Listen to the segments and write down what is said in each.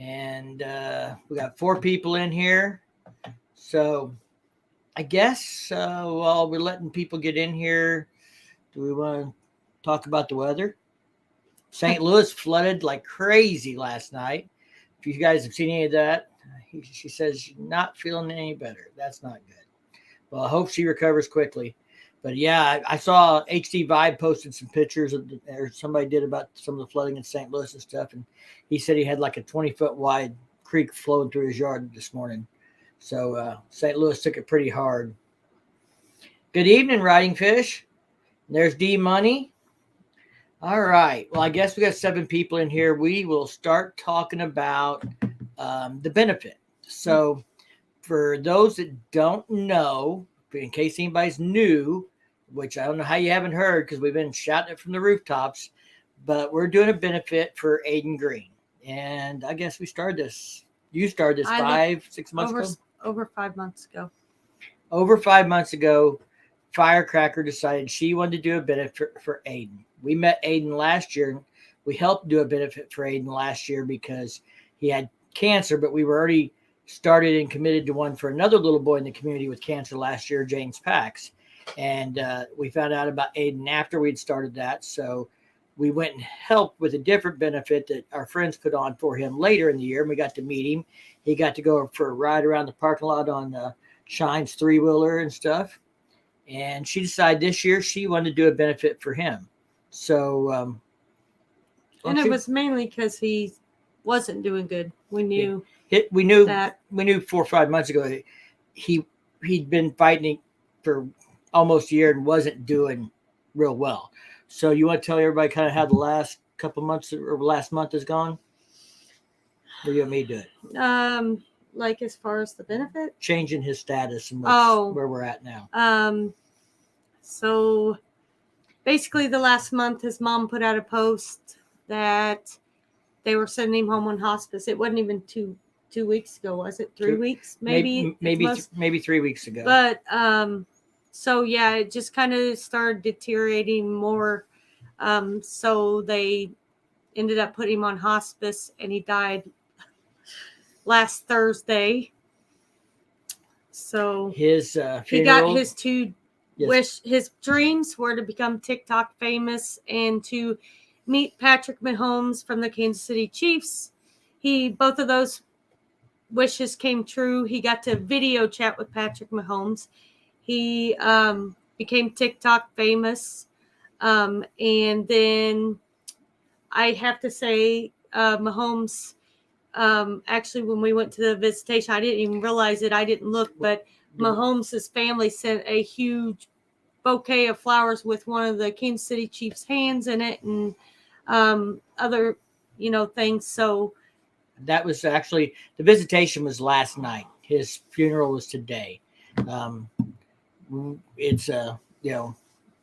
And we got 4 people in here. So I guess while we're letting people get in here, do we want to talk about the weather? St. Louis flooded like crazy last night. If you guys have seen any of that, she says she's not feeling any better. That's not good. Well, I hope she recovers quickly. But yeah, I saw HD Vibe posted some pictures or somebody did about some of the flooding in St. Louis and stuff. And he said he had like a 20-foot wide creek flowing through his yard this morning. So St. Louis took it pretty hard. Good evening, Riding Fish. There's D Money. All right. Well, I guess we got 7 people in here. We will start talking about the benefit. So for those that don't know, in case anybody's new, which I don't know how you haven't heard because we've been shouting it from the rooftops, but we're doing a benefit for Aiden Green. And I guess you started this 5-6 months ago? Over 5 months ago. Over 5 months ago, Firecracker decided she wanted to do a benefit for Aiden. We met Aiden last year. We helped do a benefit for Aiden last year because he had cancer, but we were already started and committed to one for another little boy in the community with cancer last year, James Pax. And we found out about Aiden after we'd started that. So we went and helped with a different benefit that our friends put on for him later in the year. And we got to meet him. He got to go for a ride around the parking lot on Shine's 3-wheeler and stuff. And she decided this year she wanted to do a benefit for him. So, and it was mainly because he wasn't doing good. We knew we knew 4 or 5 months ago he'd been fighting for almost a year and wasn't doing real well. So you want to tell everybody kind of how the last couple months or last month has gone? Or you want me to do it? Like as far as the benefit? Changing his status and where we're at now. So basically the last month his mom put out a post that they were sending him home on hospice. It wasn't even two weeks ago, was it? 3 weeks? Maybe 3 weeks ago. But so yeah, it just kind of started deteriorating more. So they ended up putting him on hospice and he died last Thursday. So his he got his his dreams were to become TikTok famous and to meet Patrick Mahomes from the Kansas City Chiefs. Both of those wishes came true. He got to video chat with Patrick Mahomes. He became TikTok famous. And then I have to say, Mahomes, actually, when we went to the visitation, I didn't even realize it. I didn't look, but Mahomes' family sent a huge bouquet of flowers with one of the Kansas City Chiefs' hands in it and other, things. So that was actually, the visitation was last night. His funeral was today. It's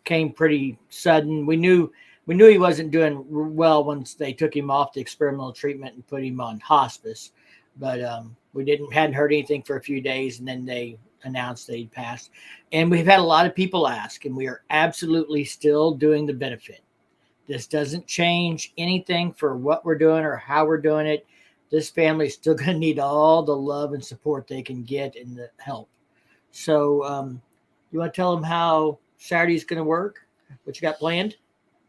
came pretty sudden. We knew he wasn't doing well once they took him off the experimental treatment and put him on hospice, but we hadn't heard anything for a few days, and then they announced that he'd passed. And we've had a lot of people ask, and we are absolutely still doing the benefit. This doesn't change anything for what we're doing or how we're doing it. This family is still going to need all the love and support they can get and the help. So you want to tell them how Saturday's going to work? What you got planned?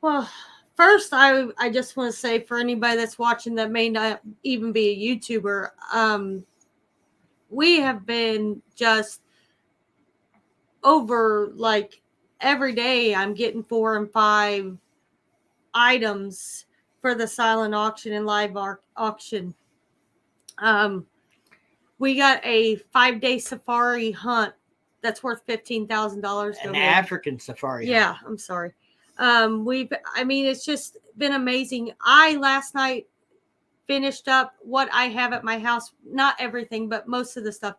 Well, first, I just want to say for anybody that's watching that may not even be a YouTuber, we have been just over like every day I'm getting 4 and 5 items for the silent auction and live auction. We got a 5-day safari hunt that's worth $15,000. An African safari hunt. Yeah, I'm sorry. It's just been amazing. I last night finished up what I have at my house, not everything, but most of the stuff.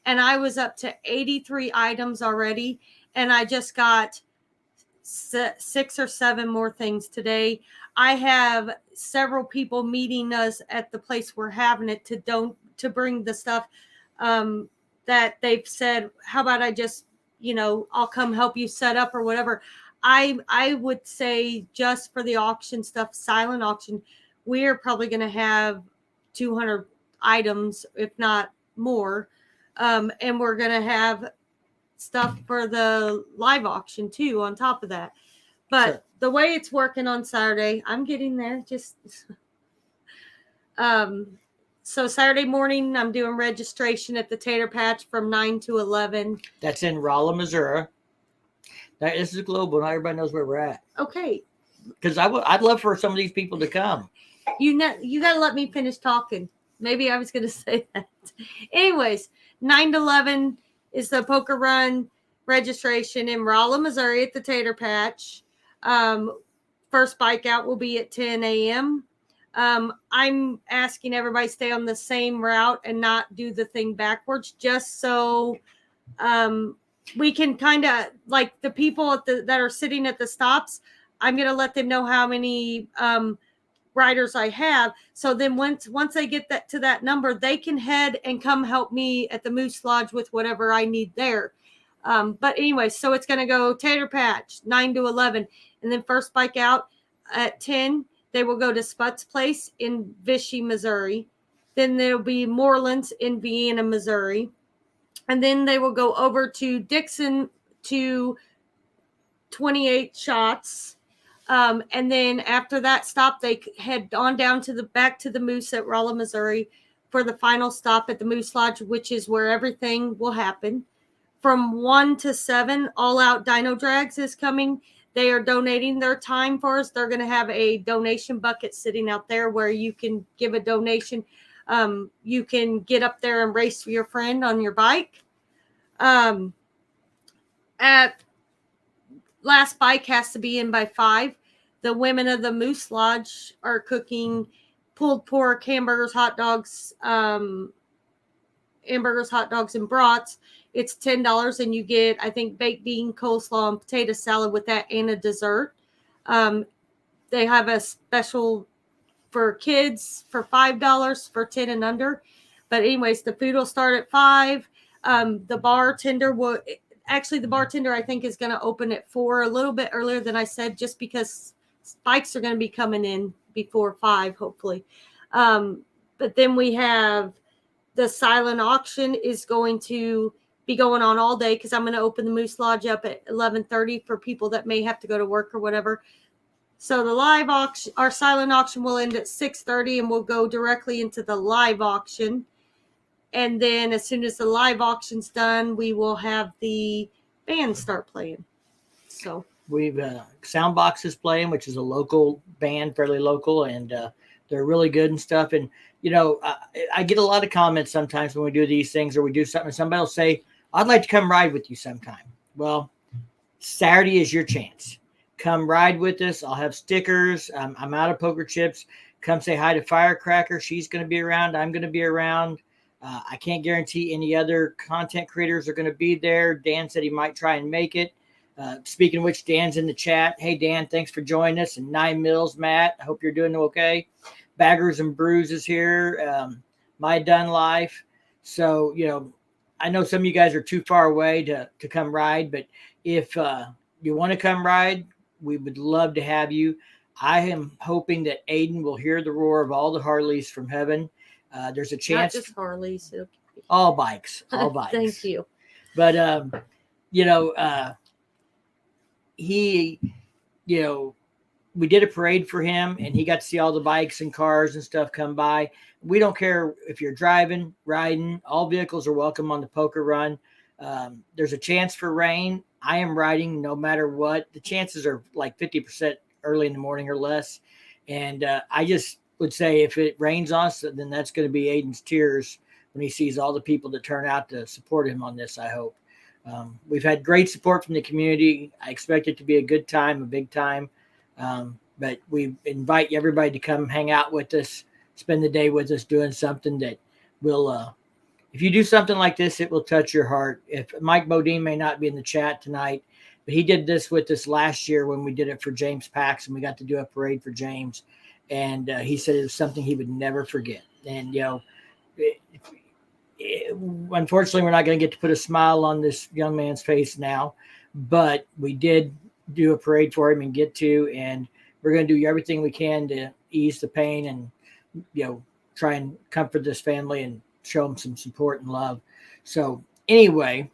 And I was up to 83 items already. And I just got 6 or 7 more things today. I have several people meeting us at the place we're having it to bring the stuff that they've said, how about I just, I'll come help you set up or whatever. I would say just for the auction stuff, silent auction, we're probably going to have 200 items, if not more. And we're going to have stuff for the live auction too on top of that. But the way it's working on Saturday, I'm getting there. So Saturday morning, I'm doing registration at the Tater Patch from 9 to 11. That's in Rolla, Missouri. This is global. Not everybody knows where we're at. Okay. Because I'd love for some of these people to come. You got to let me finish talking. Maybe I was going to say that. Anyways, 9 to 11 is the poker run registration in Rolla, Missouri at the Tater Patch. First bike out will be at 10 a.m. I'm asking everybody to stay on the same route and not do the thing backwards, just so we can kind of, like, the people that are sitting at the stops, I'm going to let them know how many riders I have. So then once they get that to that number, they can head and come help me at the Moose Lodge with whatever I need there. But anyway, so it's going to go Tater Patch 9 to 11, and then first bike out at 10. They will go to Sput's Place in Vichy, Missouri. Then there'll be Morelands in Vienna, Missouri. And then they will go over to Dixon to 28 Shots. And then after that stop, they head on down to back to the Moose at Rolla, Missouri for the final stop at the Moose Lodge, which is where everything will happen. From 1 to 7, All Out Dino Drags is coming. They are donating their time for us. They're going to have a donation bucket sitting out there where you can give a donation. You can get up there and race for your friend on your bike. At last bike has to be in by 5. The women of the Moose Lodge are cooking pulled pork, hamburgers, hot dogs, and brats. It's $10, and you get, I think, baked bean, coleslaw, and potato salad with that, and a dessert. They have a special for kids for $5 for 10 and under. But anyways, the food will start at 5. The bartender, I think, is going to open at 4, a little bit earlier than I said, just because bikes are going to be coming in before 5, hopefully. But then we have the silent auction is going to be going on all day, because I'm going to open the Moose Lodge up at 11:30 for people that may have to go to work or whatever. So the live auction, our silent auction, will end at 6:30, and we'll go directly into the live auction. And then as soon as the live auction's done, we will have the band start playing. So we've Soundbox is playing, which is a local band, fairly local, and they're really good and stuff. And I get a lot of comments sometimes when we do these things or we do something. Somebody will say, "I'd like to come ride with you sometime." Well, Saturday is your chance. Come ride with us. I'll have stickers. I'm out of poker chips. Come say hi to Firecracker. She's going to be around. I'm going to be around. I can't guarantee any other content creators are going to be there. Dan said he might try and make it. Speaking of which, Dan's in the chat. Hey, Dan, thanks for joining us. And 9 Mills, Matt, I hope you're doing okay. Baggers and Brews is here. My Done Life. So, I know some of you guys are too far away to come ride, but if you want to come ride, we would love to have you. I am hoping that Aiden will hear the roar of all the Harleys from heaven. There's a chance. Not just Harleys. All bikes. Thank you. But, he, we did a parade for him, and he got to see all the bikes and cars and stuff come by. We don't care if you're driving, riding. All vehicles are welcome on the poker run. There's a chance for rain. I am riding no matter what. The chances are like 50% early in the morning or less. And I just would say if it rains on us, then that's going to be Aiden's tears when he sees all the people that turn out to support him on this, I hope. We've had great support from the community. I expect it to be a good time, a big time. But we invite everybody to come hang out with us, spend the day with us doing something that will, if you do something like this, it will touch your heart. If Mike Bodine may not be in the chat tonight, but he did this with us last year when we did it for James Pax, and we got to do a parade for James. And he said it was something he would never forget. And, unfortunately, we're not going to get to put a smile on this young man's face now, but we did do a parade for him and get to, and we're going to do everything we can to ease the pain and, try and comfort this family and show them some support and love. So anyway,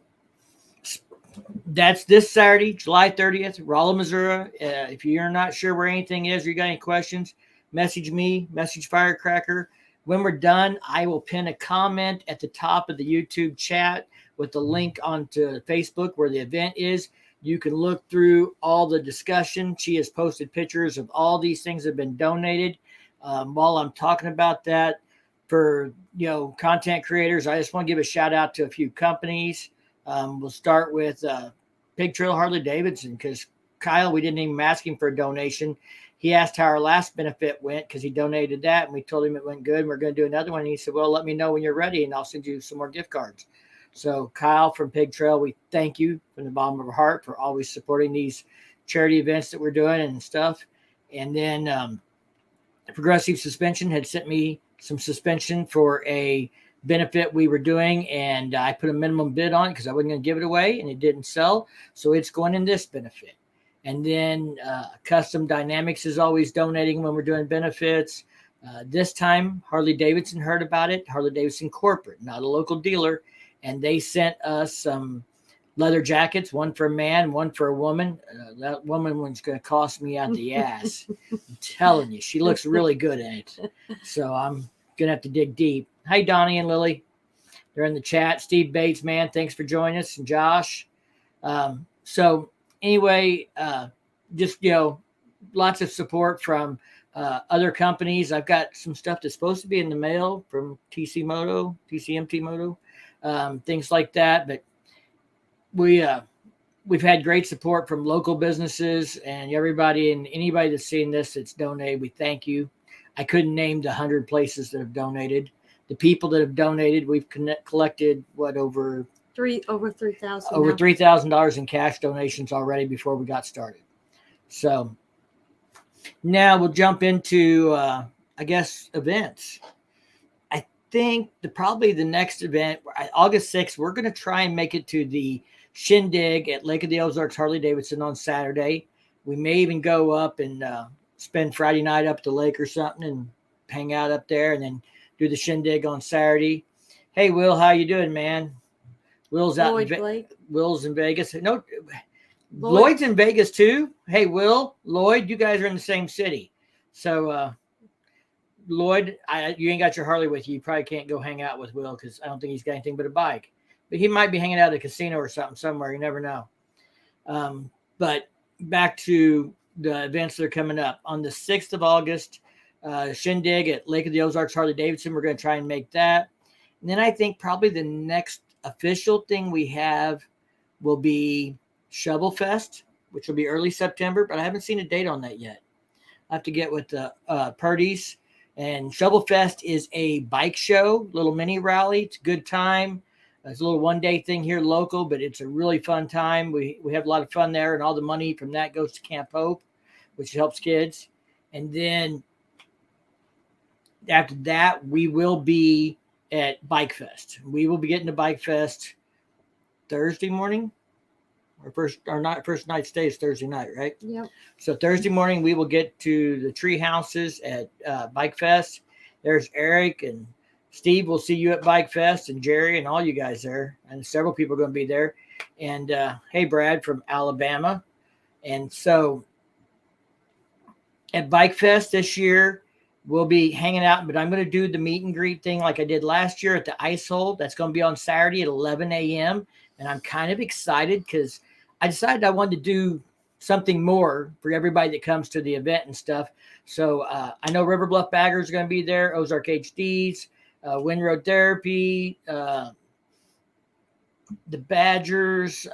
that's this Saturday, July 30th, Rolla, Missouri. If you're not sure where anything is, or you got any questions, message me, message Firecracker. When we're done, I will pin a comment at the top of the YouTube chat with the link onto Facebook where the event is. You can look through all the discussion. She has posted pictures of all these things that have been donated. While I'm talking about that, for content creators, I just want to give a shout out to a few companies. We'll start with Pig Trail Harley Davidson, because Kyle, we didn't even ask him for a donation. He asked how our last benefit went because he donated that, and we told him it went good. And we're going to do another one. And he said, well, let me know when you're ready, and I'll send you some more gift cards. So Kyle from Pig Trail, we thank you from the bottom of our heart for always supporting these charity events that we're doing and stuff. And then Progressive Suspension had sent me some suspension for a benefit we were doing, and I put a minimum bid on it because I wasn't going to give it away, and it didn't sell. So it's going in this benefit. And then Custom Dynamics is always donating when we're doing benefits. This time, Harley Davidson heard about it. Harley Davidson Corporate, not a local dealer. And they sent us some leather jackets, one for a man, one for a woman. That woman one's going to cost me out the ass. I'm telling you, she looks really good in it. So I'm going to have to dig deep. Hi, Donnie and Lily. They're in the chat. Steve Bates, man, thanks for joining us. And Josh. So anyway, just, lots of support from other companies. I've got some stuff that's supposed to be in the mail from TCMT Moto, things like that. But we've had great support from local businesses and everybody, and anybody that's seen this that's donated, we thank you. I couldn't name the 100 places that have donated. The people that have donated, we've collected over $3,000. Over $3,000 in cash donations already before we got started. So now we'll jump into, I guess, events. I think probably the next event, August 6th, we're going to try and make it to the Shindig at Lake of the Ozarks Harley Davidson on Saturday. We may even go up and spend Friday night up at the lake or something and hang out up there, and then do the Shindig on Saturday. Hey, Will, how you doing, man? Will's out. Will's in Vegas. No, Lloyd's in Vegas too. Hey, Will, Lloyd, you guys are in the same city. So, Lloyd, you ain't got your Harley with you. You probably can't go hang out with Will because I don't think he's got anything but a bike. But he might be hanging out at a casino or something somewhere. You never know. But back to the events that are coming up. On the 6th of August, Shindig at Lake of the Ozarks Harley Davidson. We're going to try and make that. And then I think probably the next official thing we have will be Shovel Fest, which will be early September, but I haven't seen a date on that yet. I have to get with the Purdy's. And Shovel Fest is a bike show, little mini rally. It's a good time. It's a little one-day thing here local, but it's a really fun time. We have a lot of fun there, and all the money from that goes to Camp Hope, which helps kids. And then after that, we will be at Bike Fest. We will be getting to Bike Fest Thursday morning. First night stay is Thursday night, right? Yep. So Thursday morning, we will get to the tree houses at Bike Fest. There's Eric and Steve. We'll see you at Bike Fest, and Jerry and all you guys there. And several people are going to be there. And hey, Brad from Alabama. And so at Bike Fest this year, we'll be hanging out, but I'm going to do the meet and greet thing like I did last year at the Ice Hole. That's going to be on Saturday at 11 a.m. And I'm kind of excited because I decided I wanted to do something more for everybody that comes to the event and stuff. So I know River Bluff Baggers are going to be there, Ozark HDs, Windroad Therapy, the Badgers,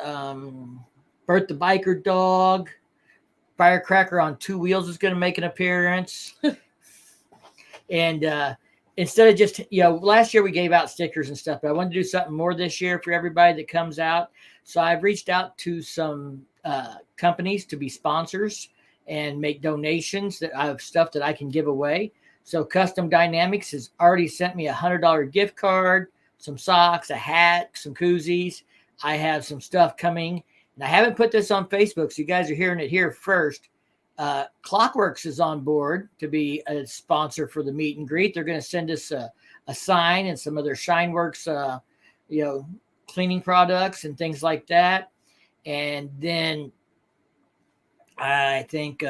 Bert the Biker Dog, Firecracker on Two Wheels is going to make an appearance. And instead of just, last year we gave out stickers and stuff, but I wanted to do something more this year for everybody that comes out. So I've reached out to some companies to be sponsors and make donations of stuff that I can give away. So Custom Dynamics has already sent me a $100 gift card, some socks, a hat, some koozies. I have some stuff coming, and I haven't put this on Facebook, so you guys are hearing it here first. Clockworks is on board to be a sponsor for the meet and greet. They're going to send us a sign and some of their Shineworks, you know, cleaning products and things like that. And then I think,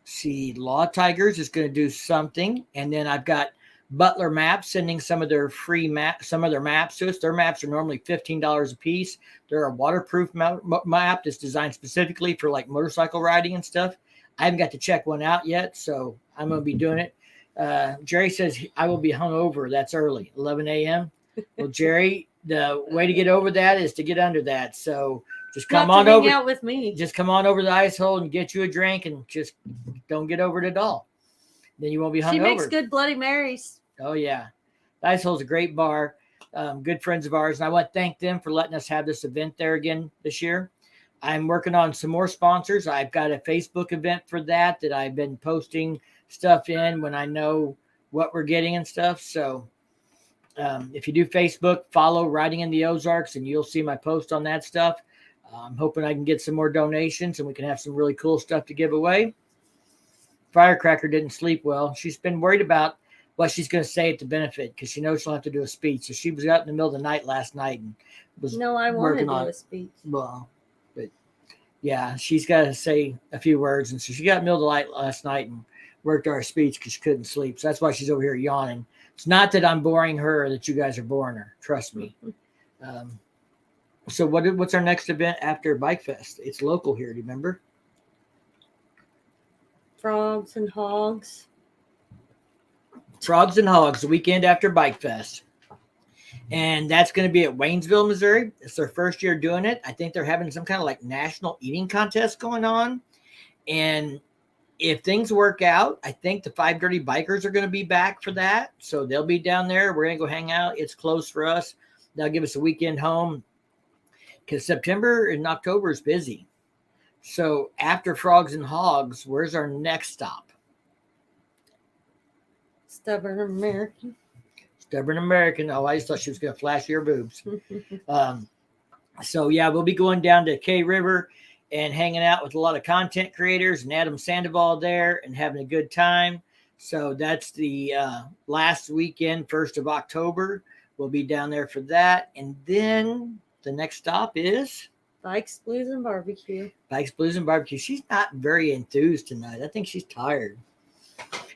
see, Law Tigers is going to do something. And then I've got Butler Maps sending some of their free some of their maps to us. Their maps are normally $15 a piece. They're a waterproof map that's designed specifically for like motorcycle riding and stuff. I haven't got to check one out yet, so I'm going to be doing it. Jerry says I will be hungover. That's early, 11 a.m. Well, Jerry, the way to get over that is to get under that. So just come Not on to hang over. out with me. Just come on over to the ice hole and get you a drink, and just don't get over it at all. Then you won't be hungover. She makes good Bloody Marys. Oh yeah, the ice hole's a great bar. Good friends of ours, and I want to thank them for letting us have this event there again this year. I'm working on some more sponsors. I've got a Facebook event for that I've been posting stuff in when I know what we're getting and stuff. So if you do Facebook, follow Riding in the Ozarks, and you'll see my post on that stuff. I'm hoping I can get some more donations, and we can have some really cool stuff to give away. Firecracker didn't sleep well. She's been worried about what she's going to say at the benefit because she knows she'll have to do a speech. So she was out in the middle of the night last night and was I want to working do on a speech. Well, but yeah, she's got to say a few words, and so she got in the middle of the night last night and worked our speech because she couldn't sleep. So that's why she's over here yawning. It's not that I'm boring her or that you guys are boring her. Trust me. So what's our next event after Bike Fest? It's local here. Do you remember? Frogs and Hogs. Frogs and Hogs, the weekend after Bike Fest. And that's going to be at Waynesville, Missouri. It's their first year doing it. I think they're having some kind of like national eating contest going on. And if things work out, I think the Five Dirty Bikers are going to be back for that. So they'll be down there. We're going to go hang out. It's close for us. They'll give us a weekend home because September and October is busy. So after Frogs and Hogs, where's our next stop? Stubborn American. Stubborn American. Oh, I just thought she was going to flash your boobs. So, yeah, we'll be going down to K River and hanging out with a lot of content creators and Adam Sandoval there and having a good time. So that's the last weekend, 1st of October. We'll be down there for that. And then the next stop is Bikes, Blues, and Barbecue. Bikes, Blues, and Barbecue. She's not very enthused tonight. I think she's tired.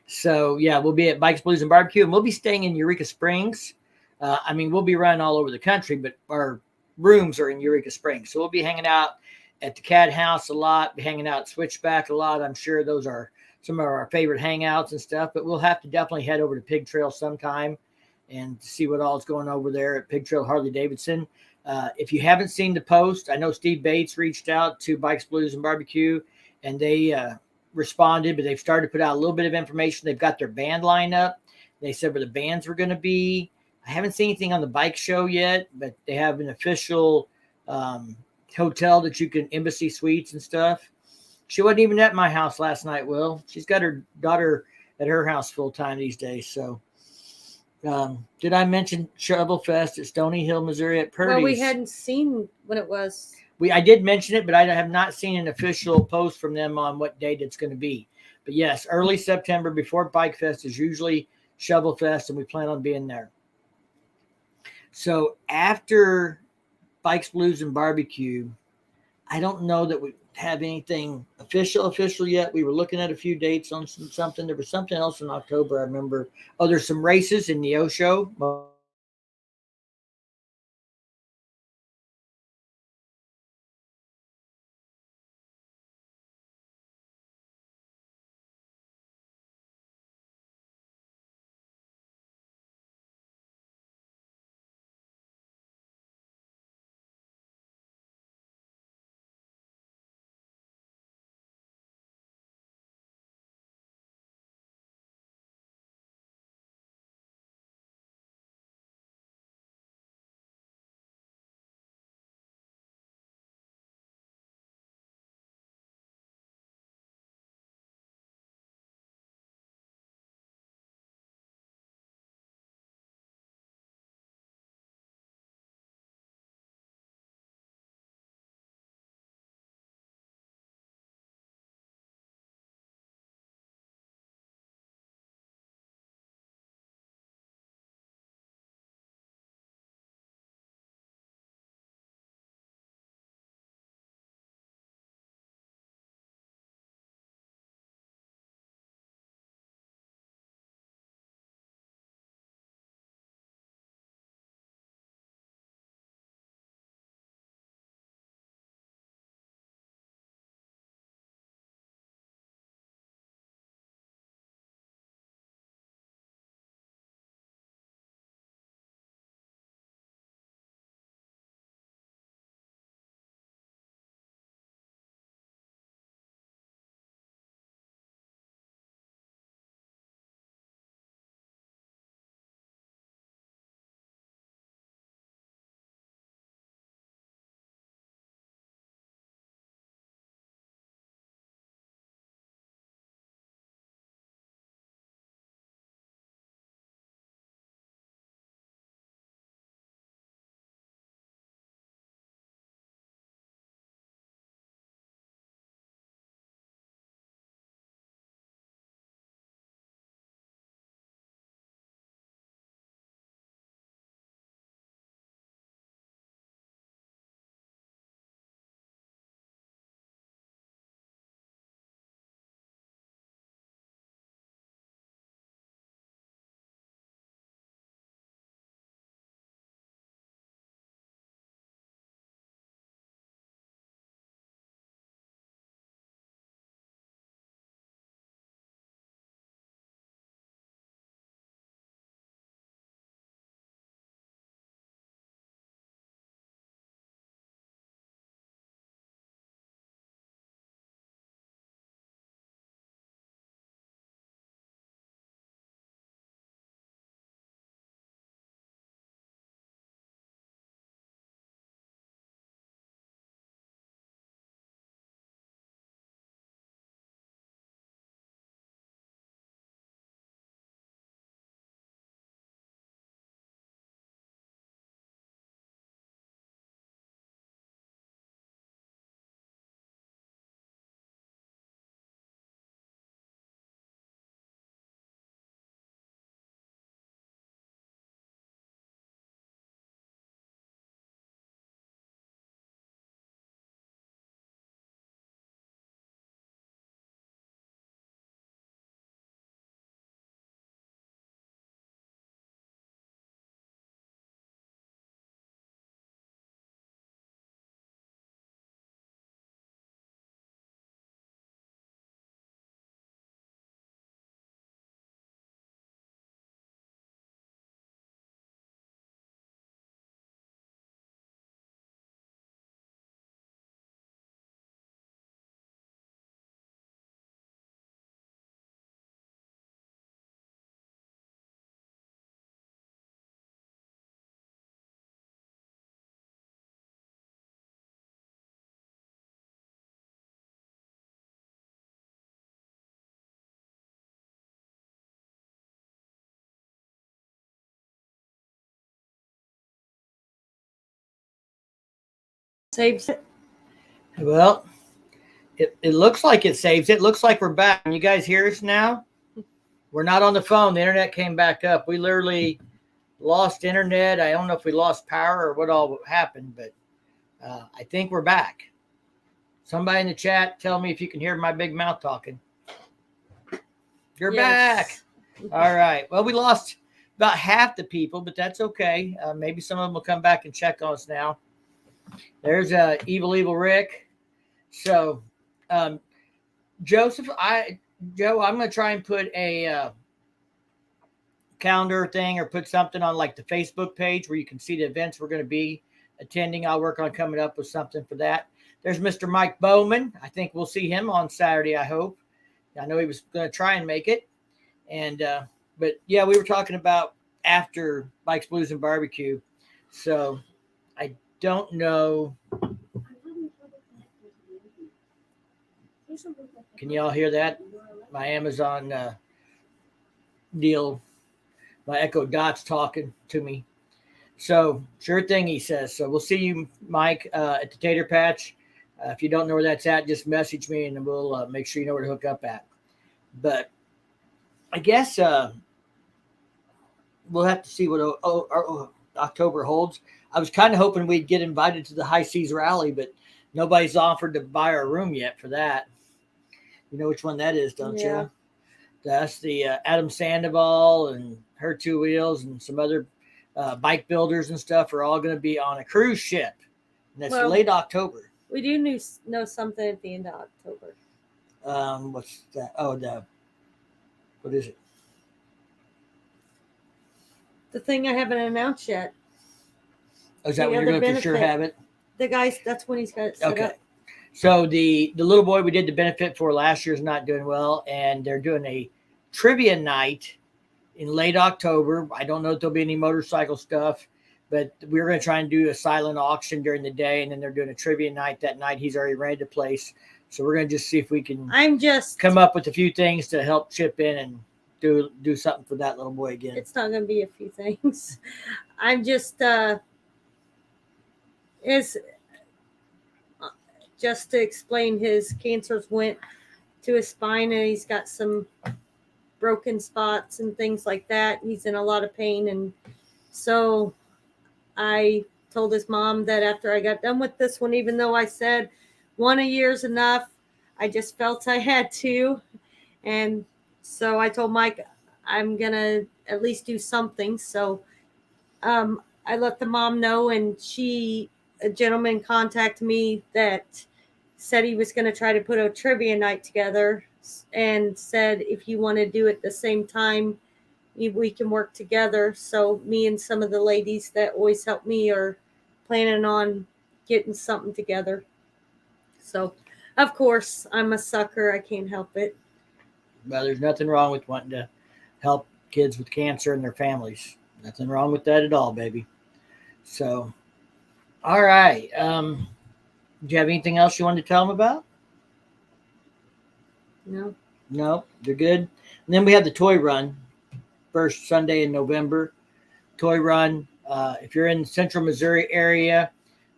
So, yeah, we'll be at Bikes, Blues, and Barbecue, and we'll be staying in Eureka Springs. We'll be running all over the country, but our rooms are in Eureka Springs. So we'll be hanging out at the Cat House a lot, be hanging out at Switchback a lot. I'm sure those are some of our favorite hangouts and stuff, but we'll have to definitely head over to Pig Trail sometime and see what all is going over there at Pig Trail Harley Davidson. If you haven't seen the post, I know Steve Bates reached out to Bikes, Blues, and Barbecue, and they responded, but they've started to put out a little bit of information. They've got their band lineup. They said where the bands were going to be. I haven't seen anything on the bike show yet, but they have an official hotel that you can, Embassy Suites and stuff. She wasn't even at my house last night, Will. She's got her daughter at her house full time these days. So did I mention Shovel Fest at Stony Hill, Missouri at Purdy's? Well, we hadn't seen what it was. I did mention it, but I have not seen an official post from them on what date it's going to be. But yes, early September before Bike Fest is usually Shovel Fest, and we plan on being there. So after Bikes, Blues, and Barbecue, I don't know that we have anything official yet. We were looking at a few dates on something. There was something else in October, I remember. Oh, there's some races in the Osho. Saves it. Well, it looks like it saves it. Looks like we're back. Can you guys hear us now? We're not on the phone. The internet came back up. We literally lost internet. I don't know if we lost power or what all happened, but I think we're back. Somebody in the chat, tell me if you can hear my big mouth talking. You're back. All right. Well, we lost about half the people, but that's okay. Maybe some of them will come back and check on us now. There's Evil Rick. So, Joe, I'm going to try and put a calendar thing or put something on like the Facebook page where you can see the events we're going to be attending. I'll work on coming up with something for that. There's Mr. Mike Bowman. I think we'll see him on Saturday, I hope. I know he was going to try and make it. And, but yeah, we were talking about after Bikes, Blues, and Barbecue. So I don't know. Can y'all hear that? My Amazon deal, my Echo Dot's talking to me. So sure thing, he says. So we'll see you, Mike, at the Tater Patch. If you don't know where that's at, just message me and we'll make sure you know where to hook up at. But I guess we'll have to see what October holds. I was kind of hoping we'd get invited to the High Seas Rally, but nobody's offered to buy our room yet for that. You know which one that is, don't you? That's the Adam Sandoval and Her Two Wheels and some other bike builders and stuff are all going to be on a cruise ship. And that's late October. We do know something at the end of October. What's that? Oh, what is it? The thing I haven't announced yet. Oh, is that when you're going to for sure have it? The guys, that's when he's got it set up. So the little boy we did the benefit for last year is not doing well, and they're doing a trivia night in late October. I don't know if there'll be any motorcycle stuff, but we're going to try and do a silent auction during the day, and then they're doing a trivia night that night. He's already rented a place. So we're going to just see if we can come up with a few things to help chip in and do something for that little boy again. It's not going to be a few things. I'm just just to explain, his cancers went to his spine and he's got some broken spots and things like that. He's in a lot of pain. And so I told his mom that after I got done with this one, even though I said one a year is enough, I just felt I had to. And so I told Mike, I'm going to at least do something. So I let the mom know, and a gentleman contacted me that said he was going to try to put a trivia night together and said if you want to do it at the same time, we can work together. So me and some of the ladies that always help me are planning on getting something together. So, of course, I'm a sucker. I can't help it. Well, there's nothing wrong with wanting to help kids with cancer and their families. Nothing wrong with that at all, baby. So, all right. Do you have anything else you wanted to tell them about? No, they're good. And then we have the toy run, first Sunday in November. Toy run. If you're in the central Missouri area,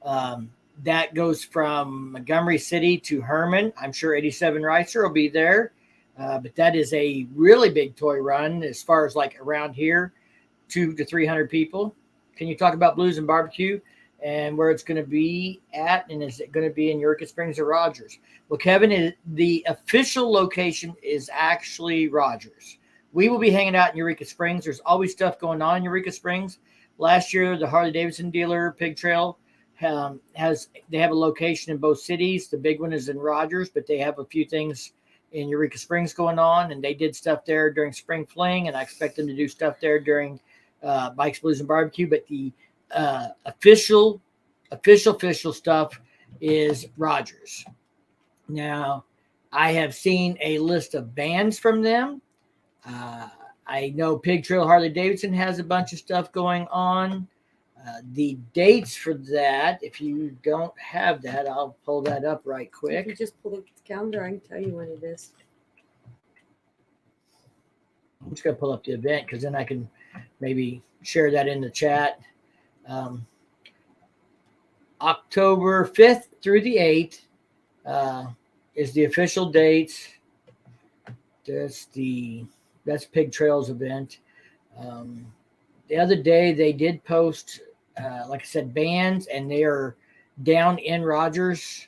that goes from Montgomery City to Herman. I'm sure 87 Ricer will be there. But that is a really big toy run as far as like around here, 200 to 300 people. Can you talk about Blues and Barbecue and where it's going to be at? And is it going to be in Eureka Springs or Rogers? Well, Kevin, the official location is actually Rogers. We will be hanging out in Eureka Springs. There's always stuff going on in Eureka Springs. Last year, the Harley Davidson dealer, Pig Trail, they have a location in both cities. The big one is in Rogers, but they have a few things in Eureka Springs going on, and they did stuff there during Spring Fling, and I expect them to do stuff there during Bikes, Blues, and Barbecue. But the official stuff is Rogers. Now, I have seen a list of bands from them. I know Pig Trail Harley Davidson has a bunch of stuff going on. The dates for that, if you don't have that, I'll pull that up right quick. If you just pull up the calendar, I can tell you when it is. I'm just going to pull up the event because then I can maybe share that in the chat. October 5th through the 8th is the official dates. That's Pig Trails event. The other day they did post, like I said, bands, and they are down in Rogers.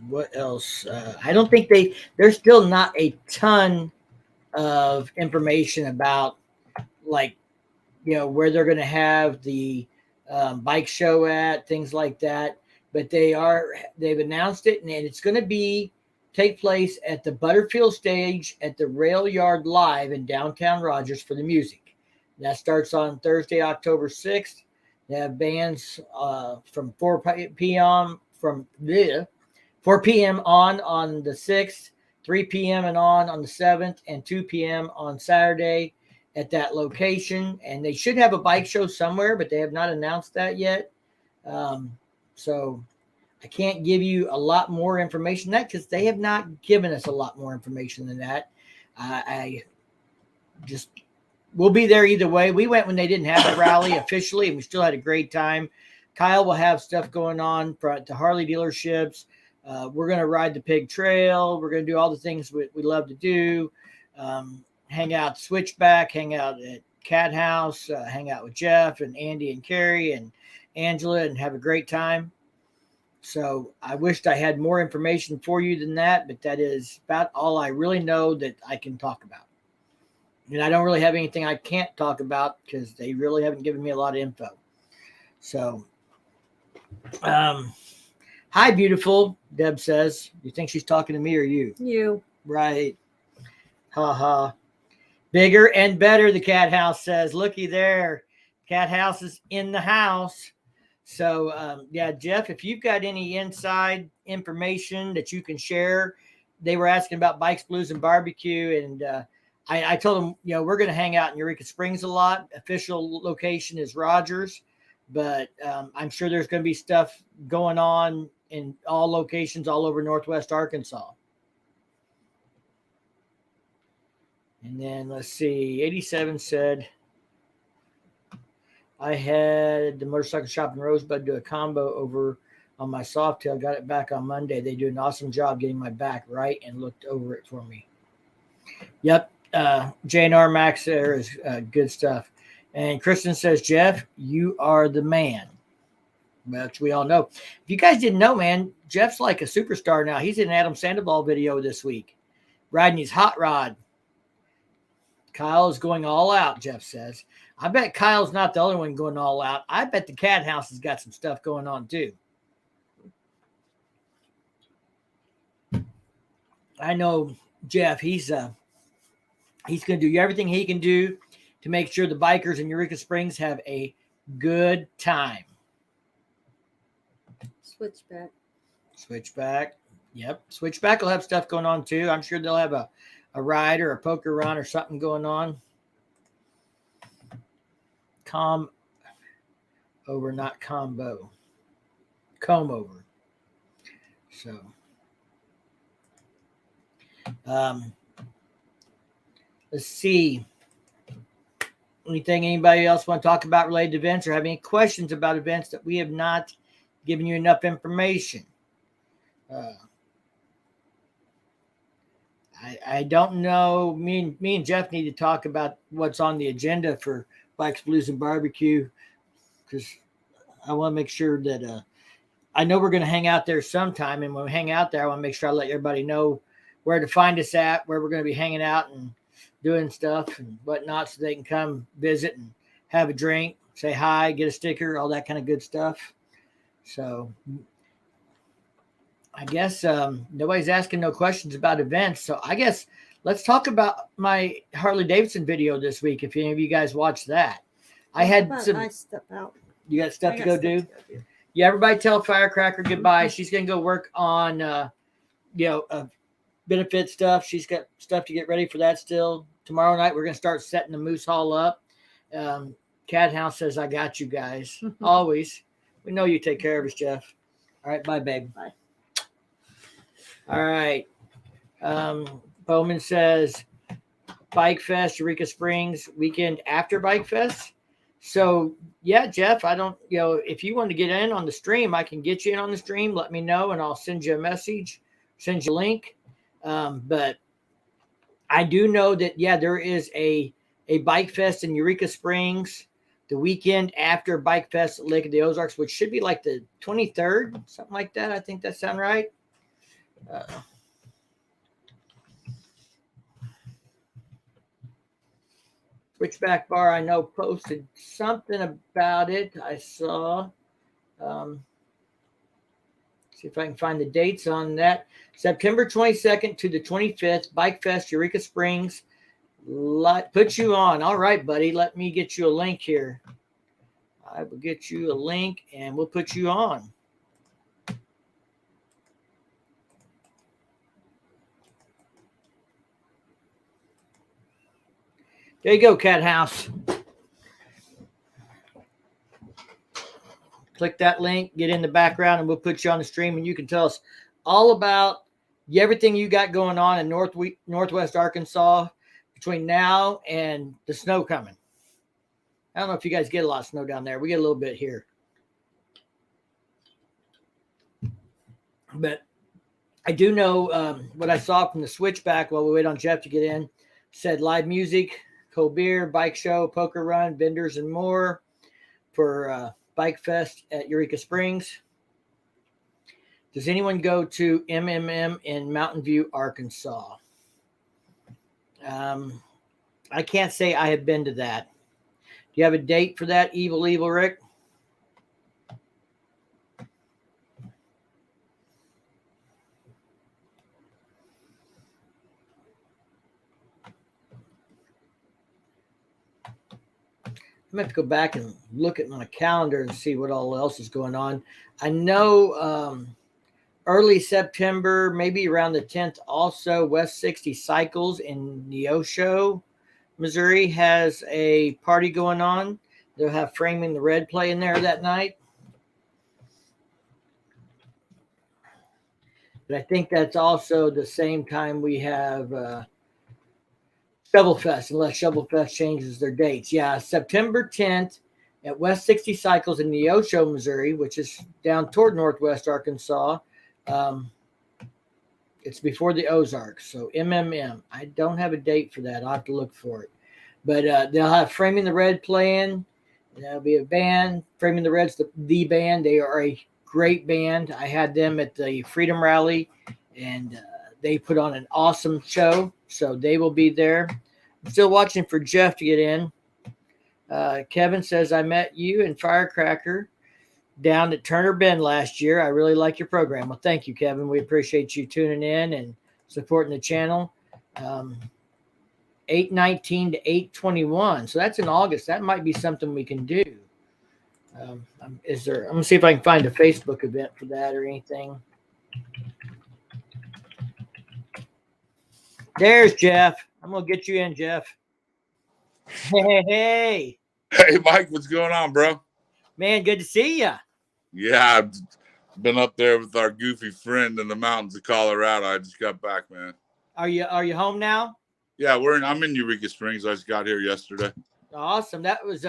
What else? I don't think there's still not a ton of information about, like, where they're going to have the bike show at, things like that. But they've announced it, and it's going to take place at the Butterfield stage at the Rail Yard Live in downtown Rogers for the music. That starts on Thursday, October 6th. They have bands from 4 p.m. on the 6th, 3 p.m. and on the 7th, and 2 p.m. on Saturday at that location. And they should have a bike show somewhere, but they have not announced that yet. So I can't give you a lot more information than that, because they have not given us a lot more information than that. We'll be there either way. We went when they didn't have the rally officially, and we still had a great time. Kyle will have stuff going on at the Harley dealerships. We're going to ride the Pig Trail. We're going to do all the things we love to do. Hang out at Switchback, hang out at Cat House, hang out with Jeff and Andy and Carrie and Angela, and have a great time. So I wished I had more information for you than that, but that is about all I really know that I can talk about. And I don't really have anything I can't talk about, because they really haven't given me a lot of info. So, hi, beautiful, Deb says. You think she's talking to me or you? You. Right. Ha ha. Bigger and better, the Cat House says. Looky there. Cat House is in the house. So, yeah, Jeff, if you've got any inside information that you can share. They were asking about Bikes, Blues, and Barbecue, and I told them, we're going to hang out in Eureka Springs a lot. Official location is Rogers, but I'm sure there's going to be stuff going on in all locations all over Northwest Arkansas. And then let's see, 87 said, I had the motorcycle shop in Rosebud do a combo over on my Softail. Got it back on Monday. They do an awesome job getting my back right and looked over it for me. Yep. JNR Max there is good stuff. And Kristen says, Jeff, you are the man. Which we all know. If you guys didn't know, man, Jeff's like a superstar now. He's in an Adam Sandoval video this week, riding his hot rod. Kyle is going all out, Jeff says. I bet Kyle's not the only one going all out. I bet the Cat House has got some stuff going on too. I know Jeff, he's going to do everything he can do to make sure the bikers in Eureka Springs have a good time. Switchback. Yep. Switchback will have stuff going on too. I'm sure they'll have a ride or a poker run or something going on. Comb over, not combo. Comb over. So, let's see. Anything anybody else want to talk about related to events, or have any questions about events that we have not given you enough information? I don't know. Me and Jeff need to talk about what's on the agenda for Bikes, Blues, and Barbecue, because I want to make sure that I know we're going to hang out there sometime, and when we hang out there, I want to make sure I let everybody know where to find us at, where we're going to be hanging out and doing stuff and whatnot, so they can come visit and have a drink, say hi, get a sticker, all that kind of good stuff. So I guess nobody's asking no questions about events. So I guess let's talk about my Harley Davidson video this week. If any of you guys watched that, I had some. I step out. You got stuff to go do? Yeah, everybody tell Firecracker goodbye. She's going to go work on, benefit stuff. She's got stuff to get ready for that still. Tomorrow night, we're going to start setting the Moose Hall up. Cat House says, I got you guys. Always. We know you take care of us, Jeff. All right. Bye, babe. Bye. All right. Bowman says, Bike Fest, Eureka Springs weekend after Bike Fest. So yeah, Jeff, I don't, if you want to get in on the stream, I can get you in on the stream. Let me know, and I'll send you a message, send you a link. But I do know that, yeah, there is a Bike Fest in Eureka Springs the weekend after Bike Fest at Lake of the Ozarks, which should be like the 23rd, something like that. I think that sounds right. Switchback Bar, I know, posted something about it. I saw. See if I can find the dates on that. September 22nd to the 25th, Bike Fest, Eureka Springs. Put you on. All right, buddy. Let me get you a link here. I will get you a link, and we'll put you on. There you go, Cat House. Click that link, get in the background, and we'll put you on the stream, and you can tell us all about everything you got going on in Northwest Arkansas between now and the snow coming. I don't know if you guys get a lot of snow down there. We get a little bit here. But I do know what I saw from the switchback while we wait on Jeff to get in. Said live music, cold beer, bike show, poker run, vendors, and more for Bike Fest at Eureka Springs. Does anyone go to MMM in Mountain View, Arkansas? I can't say I have been to that. Do you have a date for that, Evil Rick? I'm going to have to go back and look at my calendar and see what all else is going on. I know early September, maybe around the 10th, also West 60 Cycles in Neosho, Missouri has a party going on. They'll have Framing the Red play in there that night. But I think that's also the same time we have Shovel Fest, unless Shovel Fest changes their dates. Yeah, September 10th at West 60 Cycles in Neosho, Missouri, which is down toward Northwest Arkansas. It's before the Ozarks, so MMM. I don't have a date for that. I'll have to look for it. But they'll have Framing the Red playing. There'll be a band. Framing the Red's the band. They are a great band. I had them at the Freedom Rally, and they put on an awesome show, so they will be there. I'm still watching for Jeff to get in. Kevin says, I met you and Firecracker down at Turner Bend last year. I really like your program. Well, thank you, Kevin. We appreciate you tuning in and supporting the channel. 8/19 to 8/21. So that's in August. That might be something we can do. I'm going to see if I can find a Facebook event for that or anything. There's Jeff. I'm going to get you in, Jeff. Hey. Hey, Mike, what's going on, bro? Man, good to see you. Yeah, I've been up there with our goofy friend in the mountains of Colorado. I just got back, man. Are you home now? Yeah, I'm in Eureka Springs. I just got here yesterday. Awesome. That was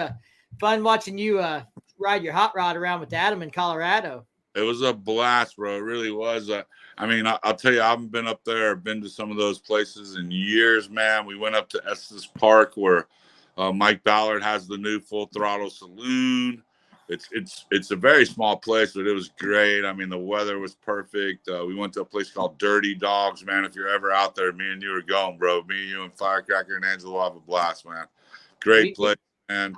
fun watching you ride your hot rod around with Adam in Colorado. It was a blast, bro. It really was. I'll tell you, I haven't been up there. I've been to some of those places in years, man. We went up to Estes Park where Mike Ballard has the new Full Throttle Saloon. It's a very small place, but it was great. I mean, the weather was perfect. We went to a place called Dirty Dogs, man. If you're ever out there, me and you are going, bro. Me, you, and Firecracker and Angela will have a blast, man. Great place, man.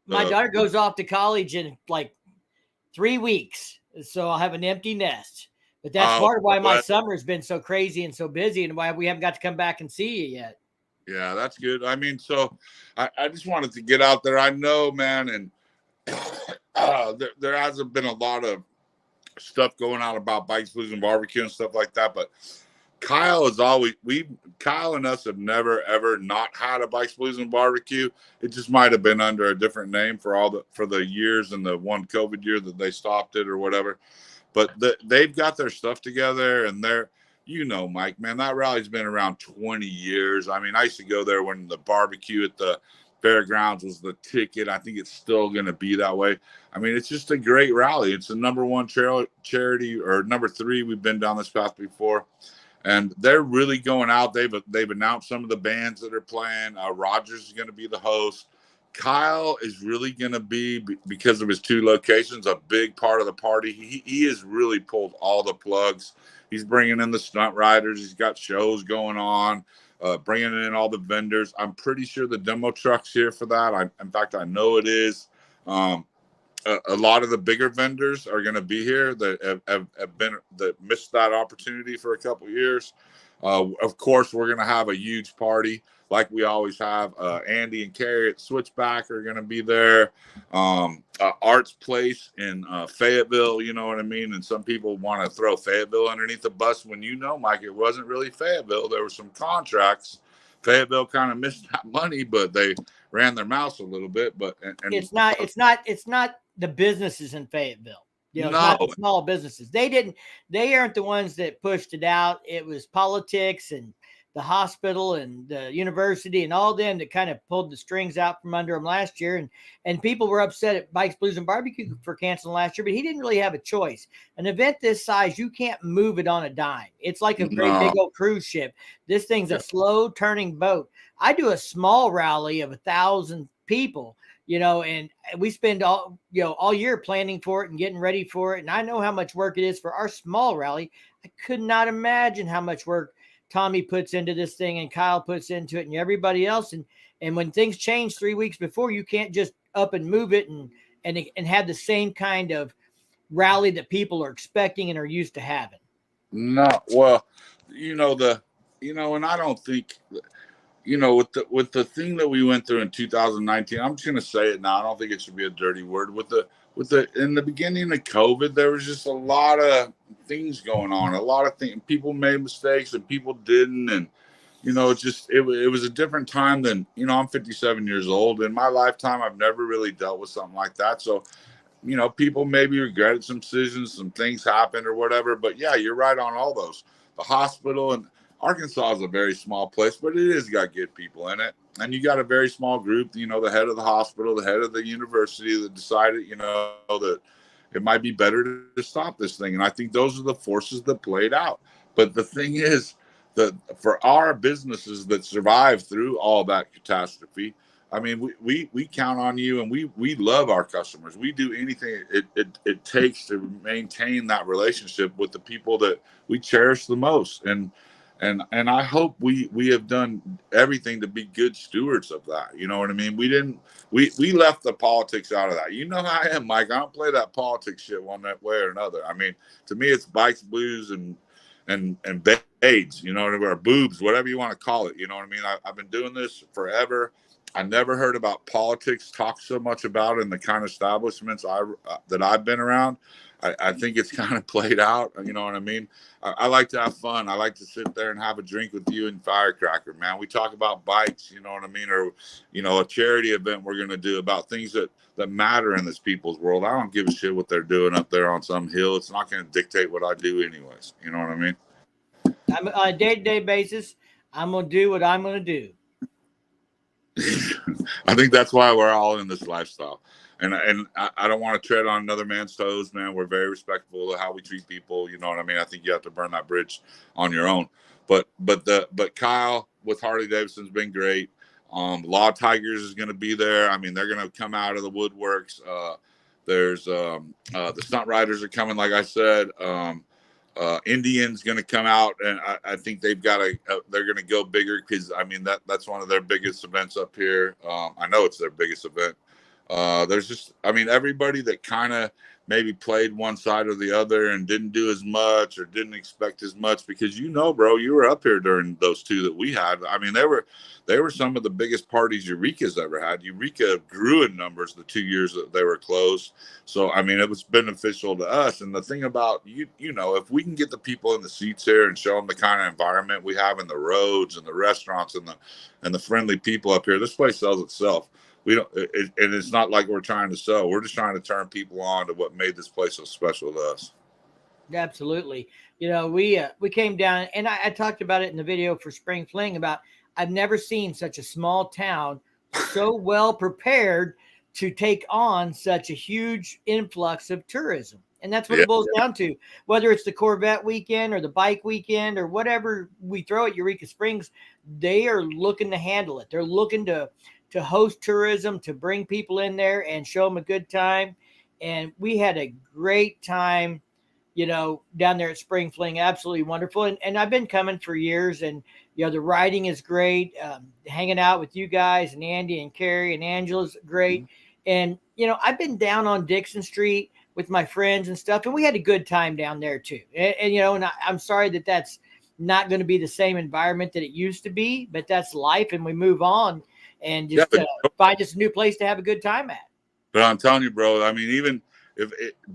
My daughter goes off to college in like 3 weeks, so I'll have an empty nest. But that's part of why my summer has been so crazy and so busy, and why we haven't got to come back and see you yet. Yeah, that's good. I mean, so I just wanted to get out there. I know, man, and there hasn't been a lot of stuff going on about Bikes, Blues, and Barbecue and stuff like that, but Kyle and us have never ever not had a Bikes, Blues, and Barbecue. It just might have been under a different name for the years and the one COVID year that they stopped it or whatever. But they've got their stuff together, and Mike, man, that rally's been around 20 years. I mean, I used to go there when the barbecue at the fairgrounds was the ticket. I think it's still going to be that way. I mean, it's just a great rally. It's the number one charity, or number 3. We've been down this path before, and they're really going out. They've announced some of the bands that are playing. Rogers is going to be the host. Kyle is really going to be, because of his 2 locations, a big part of the party. He has really pulled all the plugs. He's bringing in the stunt riders. He's got shows going on, bringing in all the vendors. I'm pretty sure the demo truck's here for that. In fact, I know it is. A lot of the bigger vendors are going to be here that that missed that opportunity for a couple of years. Of course, we're going to have a huge party like we always have. Andy and Carrie at Switchback are going to be there. Art's Place in Fayetteville, you know what I mean? And some people want to throw Fayetteville underneath the bus when, Mike, it wasn't really Fayetteville. There were some contracts. Fayetteville kind of missed that money, but they ran their mouth a little bit. But and it's not the businesses in Fayetteville. It's not the small businesses. They aren't the ones that pushed it out. It was politics and the hospital and the university and all them that kind of pulled the strings out from under them last year. And people were upset at Bikes, Blues, and Barbecue for canceling last year, but he didn't really have a choice. An event this size, you can't move it on a dime. It's like a great big old cruise ship. This thing's a slow turning boat. I do a small rally of 1,000 people, and we spend all year planning for it and getting ready for it. And I know how much work it is for our small rally. I could not imagine how much work Tommy puts into this thing and Kyle puts into it and everybody else. And when things change 3 weeks before, you can't just up and move it and have the same kind of rally that people are expecting and are used to having. No, well, and I don't think, with the thing that we went through in 2019, I'm just going to say it now. I don't think it should be a dirty word. In the beginning of COVID, there was just a lot of things going on. A lot of things, people made mistakes and people didn't. And, it was a different time than, I'm 57 years old. In my lifetime, I've never really dealt with something like that. So, people maybe regretted some decisions, some things happened or whatever. But yeah, you're right on all those. The hospital, and Arkansas is a very small place, but it has got good people in it. And you got a very small group, the head of the hospital, the head of the university that decided, that it might be better to stop this thing. And I think those are the forces that played out. But the thing is that for our businesses that survived through all that catastrophe, I mean, we count on you, and we love our customers. We do anything it takes to maintain that relationship with the people that we cherish the most. And I hope we have done everything to be good stewards of that. You know what I mean? We left the politics out of that. You know how I am, Mike. I don't play that politics shit one way or another. I mean, to me, it's bikes, blues, and babes, or boobs, whatever you want to call it. You know what I mean? I've been doing this forever. I never heard about politics talked so much about in the kind of establishments that I've been around. I think it's kind of played out. You know what I mean? I like to have fun. I like to sit there and have a drink with you and Firecracker, man. We talk about bikes, you know what I mean? Or, a charity event we're going to do about things that matter in this people's world. I don't give a shit what they're doing up there on some hill. It's not going to dictate what I do anyways. You know what I mean? I'm on a day-to-day basis. I'm going to do what I'm going to do. I think that's why we're all in this lifestyle. And I don't want to tread on another man's toes, man. We're very respectful of how we treat people. You know what I mean? I think you have to burn that bridge on your own. But Kyle with Harley Davidson's been great. Law Tigers is going to be there. I mean, they're going to come out of the woodworks. There's the stunt riders are coming, like I said. Indian's going to come out, and I think they're going to go bigger because, I mean, that's one of their biggest events up here. I know it's their biggest event. There's just, I mean, everybody that kind of maybe played one side or the other and didn't do as much or didn't expect as much because, bro, you were up here during those 2 that we had. I mean, they were some of the biggest parties Eureka's ever had. Eureka grew in numbers the 2 years that they were closed. So, I mean, it was beneficial to us. And the thing about, if we can get the people in the seats here and show them the kind of environment we have in the roads and the restaurants and the friendly people up here, this place sells itself. We don't, and it's not like we're trying to sell. We're just trying to turn people on to what made this place so special to us. Absolutely. We came down, and I talked about it in the video for Spring Fling about I've never seen such a small town so well prepared to take on such a huge influx of tourism. And that's what Yeah. it boils down to. Whether it's the Corvette weekend or the bike weekend or whatever we throw at Eureka Springs, they are looking to handle it. They're looking to host tourism, to bring people in there and show them a good time. And we had a great time, down there at Spring Fling. Absolutely wonderful. And I've been coming for years, and, the riding is great. Hanging out with you guys and Andy and Carrie and Angela's great. And, I've been down on Dixon Street with my friends and stuff, and we had a good time down there too. And I'm sorry that that's not going to be the same environment that it used to be, but that's life, and we move on and just find us a new place to have a good time at. But I'm telling you, bro, I mean, even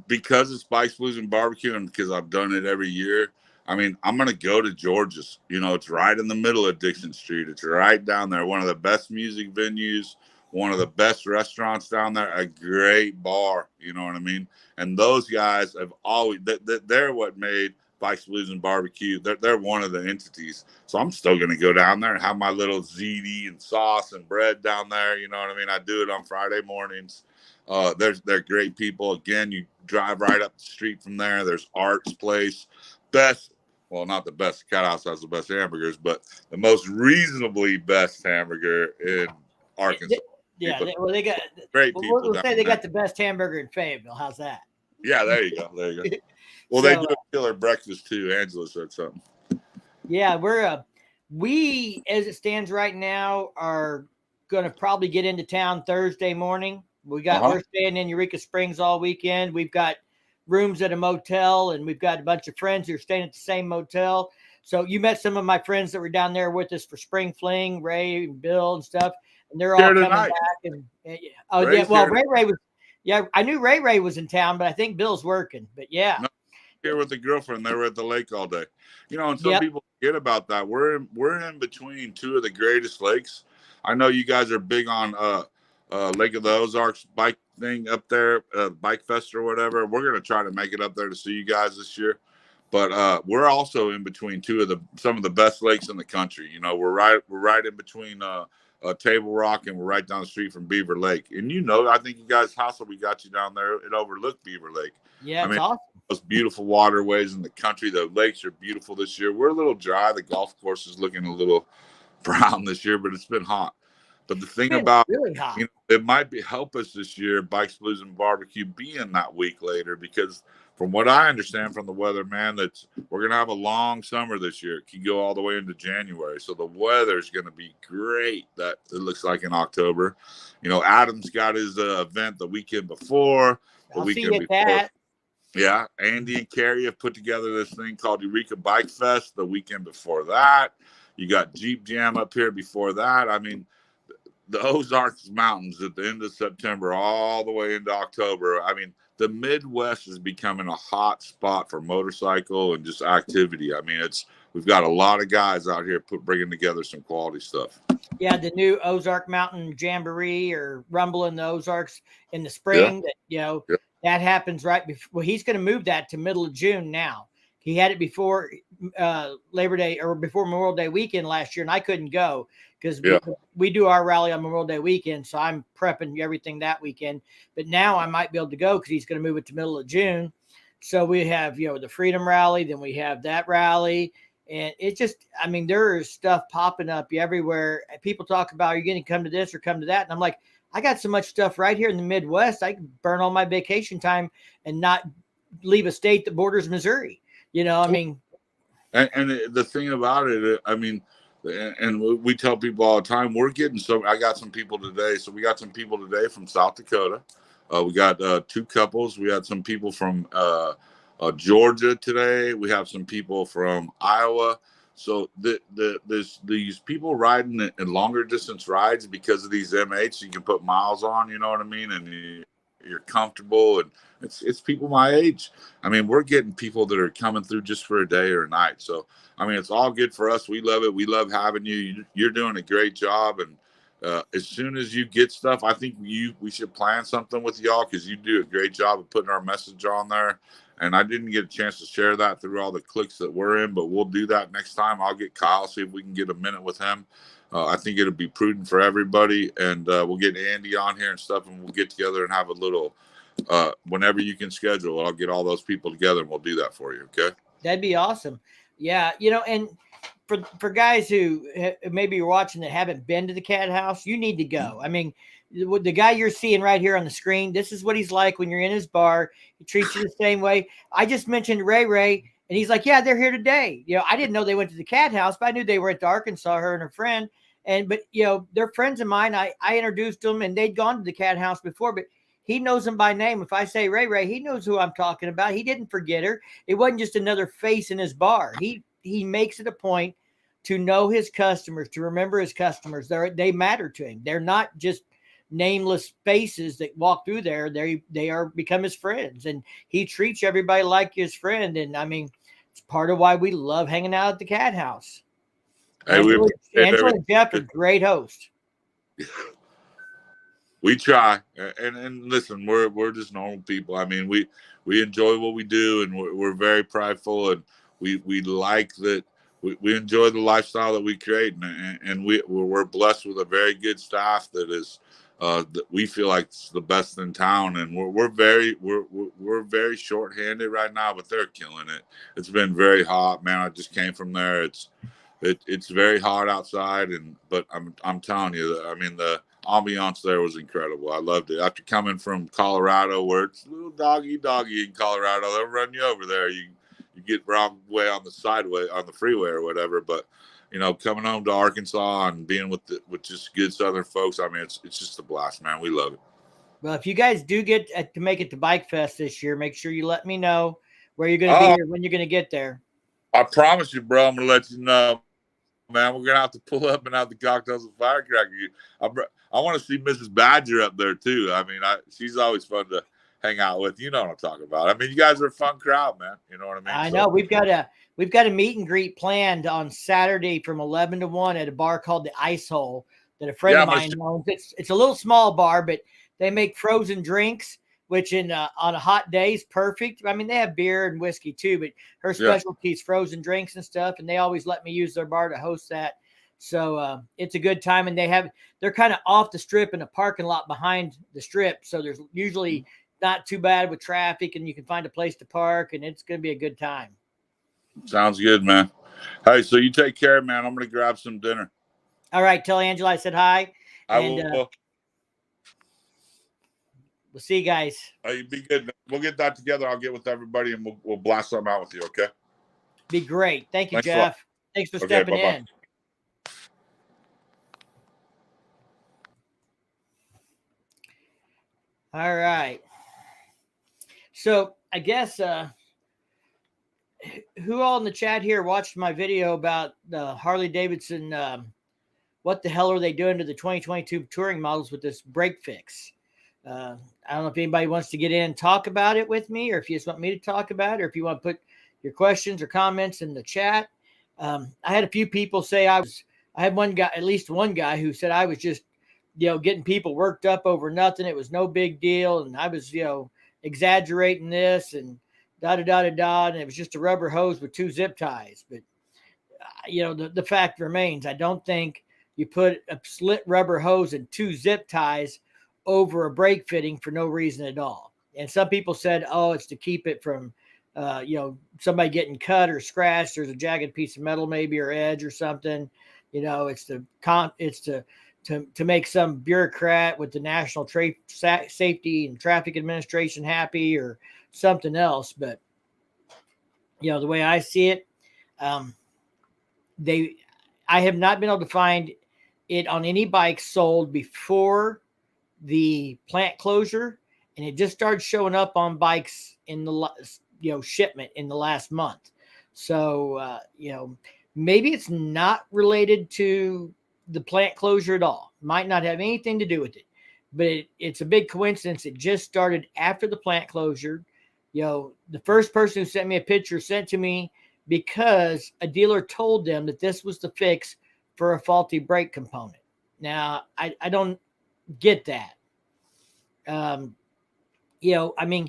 because it's Bikes, Blues, and Barbecue, and because I've done it every year, I mean, I'm going to go to George's. It's right in the middle of Dixon Street. It's right down there. One of the best music venues, one of the best restaurants down there, a great bar. You know what I mean? And those guys have always, they're what made Bikes, Blues, and Barbecue. They're one of the entities. So I'm still going to go down there and have my little ziti and sauce and bread down there. You know what I mean? I do it on Friday mornings. They're great people. Again, you drive right up the street from there. There's Art's Place. Not the best. Cat House has the best hamburgers, but the most reasonably best hamburger in Arkansas. Yeah, they got great people. We'll say they got the best hamburger in Fayetteville. How's that? Yeah, there you go. Well, they do a killer breakfast too. Angela said something. Yeah, we as it stands right now are going to probably get into town Thursday morning. We're staying in Eureka Springs all weekend. We've got rooms at a motel, and we've got a bunch of friends who are staying at the same motel. So you met some of my friends that were down there with us for Spring Fling, Ray and Bill and stuff, and they're all coming back. Ray was. Yeah, I knew Ray was in town, but I think Bill's working. But yeah, here with the girlfriend, they were at the lake all day. And some people forget about that. We're in between two of the greatest lakes. I know you guys are big on Lake of the Ozarks bike thing up there, Bike Fest or whatever. We're going to try to make it up there to see you guys this year. But we're also in between some of the best lakes in the country. We're right in between Table Rock, and we're right down the street from Beaver Lake. And I think you guys' house, we got you down there. It overlooked Beaver Lake. Yeah, it's awesome. Most beautiful waterways in the country. The lakes are beautiful this year. We're a little dry. The golf course is looking a little brown this year, but it's been hot. But the thing about really hot. It might help us this year, Bikes, Blues, and Barbecue being that week later, because from what I understand from the weather, man, we're going to have a long summer this year. It can go all the way into January. So the weather's going to be great. That it looks like in October. Adam's got his event the weekend before. That. Yeah, Andy and Carrie have put together this thing called Eureka Bike Fest the weekend before that. You got Jeep Jam up here before that. I mean, the Ozarks Mountains at the end of September all the way into October. I mean, the Midwest is becoming a hot spot for motorcycle and just activity. I mean, we've got a lot of guys out here bringing together some quality stuff. Yeah, the new Ozark Mountain Jamboree or Rumble in the Ozarks in the spring. That happens right before. Well, he's going to move that to middle of June now. He had it before Labor Day or before Memorial Day weekend last year, and I couldn't go because we do our rally on Memorial Day weekend, so I'm prepping everything that weekend. But now I might be able to go because he's going to move it to middle of June. So we have, the Freedom Rally, then we have that rally. And it just, I mean, there is stuff popping up everywhere. People talk about, are you going to come to this or come to that? And I'm like, I got so much stuff right here in the Midwest. I can burn all my vacation time and not leave a state that borders Missouri. I mean. And the thing about it, I mean, and we tell people all the time, I got some people today. So we got some people today from South Dakota. We got two couples. We had some people from Georgia today. We have some people from Iowa. So there's these people riding in longer distance rides because of these M8s. You can put miles on, you know what I mean? And you're comfortable, and it's people my age. I mean, we're getting people that are coming through just for a day or a night. So, I mean, it's all good for us. We love it. We love having you. You're doing a great job. And as soon as you get stuff, I think we should plan something with y'all because you do a great job of putting our message on there. And I didn't get a chance to share that through all the clicks that we're in, but we'll do that next time. I'll get Kyle, see if we can get a minute with him. I think it'll be prudent for everybody, and we'll get Andy on here and stuff, and we'll get together and have a little, whenever you can schedule, I'll get all those people together and we'll do that for you. Okay. That'd be awesome. Yeah. And for guys who maybe you're watching that haven't been to the cat house, you need to go. I mean, the guy you're seeing right here on the screen, this is what he's like when you're in his bar. He treats you the same way. I just mentioned Ray, and he's like, yeah, they're here today. I didn't know they went to the cat house, but I knew they were at the Arkansas, her and her friend. But they're friends of mine. I introduced them, and they'd gone to the cat house before, but he knows them by name. If I say Ray, he knows who I'm talking about. He didn't forget her. It wasn't just another face in his bar. He makes it a point to know his customers, to remember his customers. They matter to him. They're not just nameless faces that walk through there. They are become his friends, and he treats everybody like his friend. And I mean, it's part of why we love hanging out at the cat house. Hey, Angela and Jeff are great hosts. We try, and listen, we're just normal people. I mean, we enjoy what we do, and we're very prideful, and we like that. We enjoy the lifestyle that we create, and we're blessed with a very good staff that is that we feel like it's the best in town, and we're very short-handed right now, but they're killing it. It's been very hot, man. I just came from there. It's very hot outside, but I'm telling you, I mean, the ambiance there was incredible. I loved it. After coming from Colorado, where it's a little doggy in Colorado, they'll run you over there. You get wrong way on the freeway or whatever. But coming home to Arkansas and being with just good Southern folks, I mean, it's just a blast, man. We love it. Well, if you guys do get to make it to Bike Fest this year, make sure you let me know where you're going to be or when you're going to get there. I promise you, bro, I'm going to let you know. Man, we're going to have to pull up and have the cocktails and firecracker. I want to see Mrs. Badger up there, too. I mean, she's always fun to hang out with. You know what I'm talking about. I mean, you guys are a fun crowd, man. You know what I mean? I know. We've got a meet and greet planned on Saturday from 11 to 1 at a bar called the Ice Hole that a friend of mine owns. It's a little small bar, but they make frozen drinks, which on a hot day is perfect. I mean, they have beer and whiskey too, but her specialty is frozen drinks and stuff, and they always let me use their bar to host that. So it's a good time, and they're kind of off the strip in a parking lot behind the strip, so there's usually not too bad with traffic, and you can find a place to park, and it's going to be a good time. Sounds good, man. Hey, so you take care, man. I'm going to grab some dinner. All right. Tell Angela I said hi. I will. We'll see you guys. Hey, be good, man. We'll get that together. I'll get with everybody, and we'll blast something out with you, okay? Be great. Thank you, Jeff. Thanks for stepping in. All right. So I guess who all in the chat here watched my video about the Harley Davidson? What the hell are they doing to the 2022 touring models with this brake fix? I don't know if anybody wants to get in and talk about it with me, or if you just want me to talk about it, or if you want to put your questions or comments in the chat. I had a few people say I had at least one guy who said I was just, getting people worked up over nothing. It was no big deal. And I was, exaggerating this and and it was just a rubber hose with 2 zip ties. But, the fact remains, I don't think you put a slit rubber hose and 2 zip ties over a brake fitting for no reason at all. And some people said, oh, it's to keep it from, somebody getting cut or scratched. There's a jagged piece of metal maybe or edge or something. It's to make some bureaucrat with the National Safety and Traffic Administration happy or something else. But, the way I see it, I have not been able to find it on any bike sold before the plant closure, and it just started showing up on bikes in the shipment in the last month. So maybe it's not related to the plant closure at all. Might not have anything to do with it, but it's a big coincidence. It just started after the plant closure. The first person who sent me a picture sent to me because a dealer told them that this was the fix for a faulty brake component. Now I don't get that. I mean,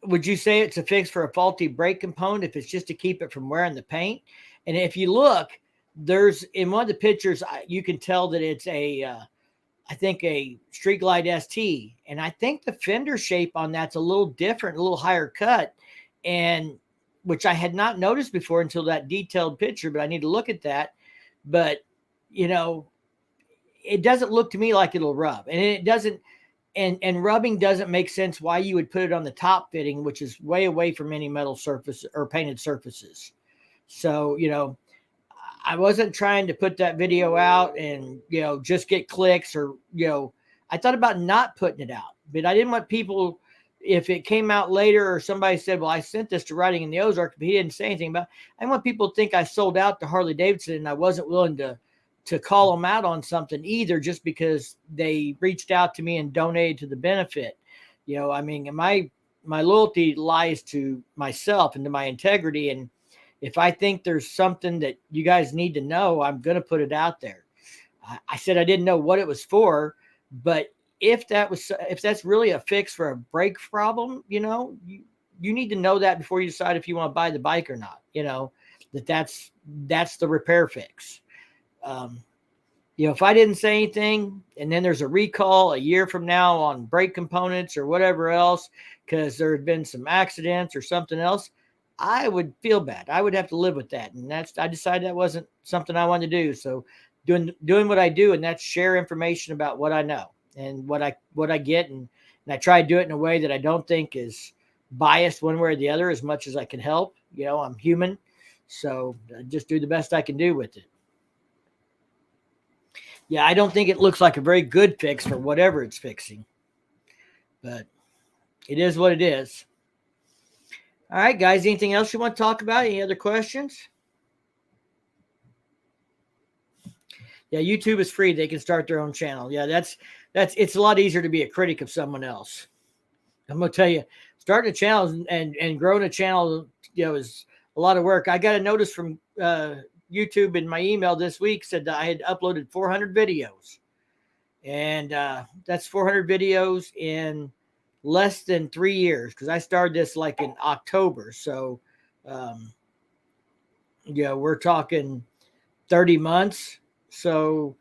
would you say it's a fix for a faulty brake component if it's just to keep it from wearing the paint? And if you look, there's in one of the pictures, you can tell that it's I think a Street Glide ST. And I think the fender shape on that's a little different, a little higher cut. And which I had not noticed before until that detailed picture, but I need to look at that. But, it doesn't look to me like it'll rub. And it doesn't, and rubbing doesn't make sense why you would put it on the top fitting, which is way away from any metal surface or painted surfaces. So, I wasn't trying to put that video out and, just get clicks or, I thought about not putting it out, but I didn't want people, if it came out later or somebody said, well, I sent this to Riding in the Ozark, but he didn't say anything about it. I didn't want people to think I sold out to Harley Davidson and I wasn't willing to call them out on something either, just because they reached out to me and donated to the benefit. My loyalty lies to myself and to my integrity. And if I think there's something that you guys need to know, I'm going to put it out there. I said I didn't know what it was for, but if that's really a fix for a brake problem, you need to know that before you decide if you want to buy the bike or not. That's the repair fix. If I didn't say anything and then there's a recall a year from now on brake components or whatever else, because there had been some accidents or something else, I would feel bad. I would have to live with that. And I decided that wasn't something I wanted to do. So doing what I do, and that's share information about what I know and what I get. And I try to do it in a way that I don't think is biased one way or the other as much as I can help. I'm human. So I just do the best I can do with it. Yeah, I don't think it looks like a very good fix for whatever it's fixing, but it is what it is. All right, guys, anything else you want to talk about? Any other questions? Yeah, YouTube is free. They can start their own channel. Yeah, it's a lot easier to be a critic of someone else. I'm going to tell you, starting a channel and growing a channel, is a lot of work. I got a notice from YouTube in my email this week said that I had uploaded 400 videos, and that's 400 videos in less than 3 years, because I started this like in October. So we're talking 30 months. So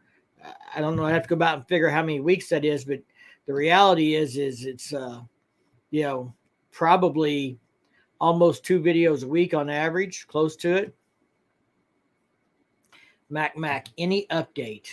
I don't know, I have to go back and figure how many weeks that is, but the reality is it's probably almost 2 videos a week on average, close to it. Mac, any update?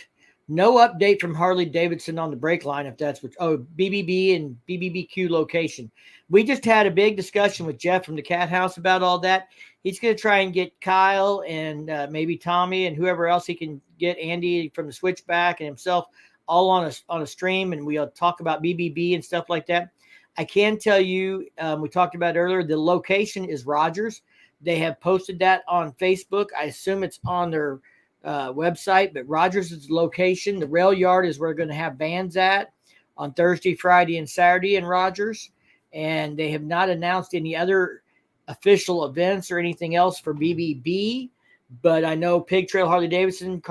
No update from Harley Davidson on the brake line, if that's what. Oh, BBB and BBBQ location. We just had a big discussion with Jeff from the Cat House about all that. He's going to try and get Kyle and maybe Tommy and whoever else he can get, Andy from the Switchback and himself, all on a stream, and we'll talk about BBB and stuff like that. I can tell you, we talked about earlier, the location is Rogers. They have posted that on Facebook. I assume it's on their website, but Rogers is the location. The rail yard is where we're going to have bands at on Thursday, Friday, and Saturday in Rogers. And they have not announced any other official events or anything else for BBB. But I know Pig Trail Harley Davidson,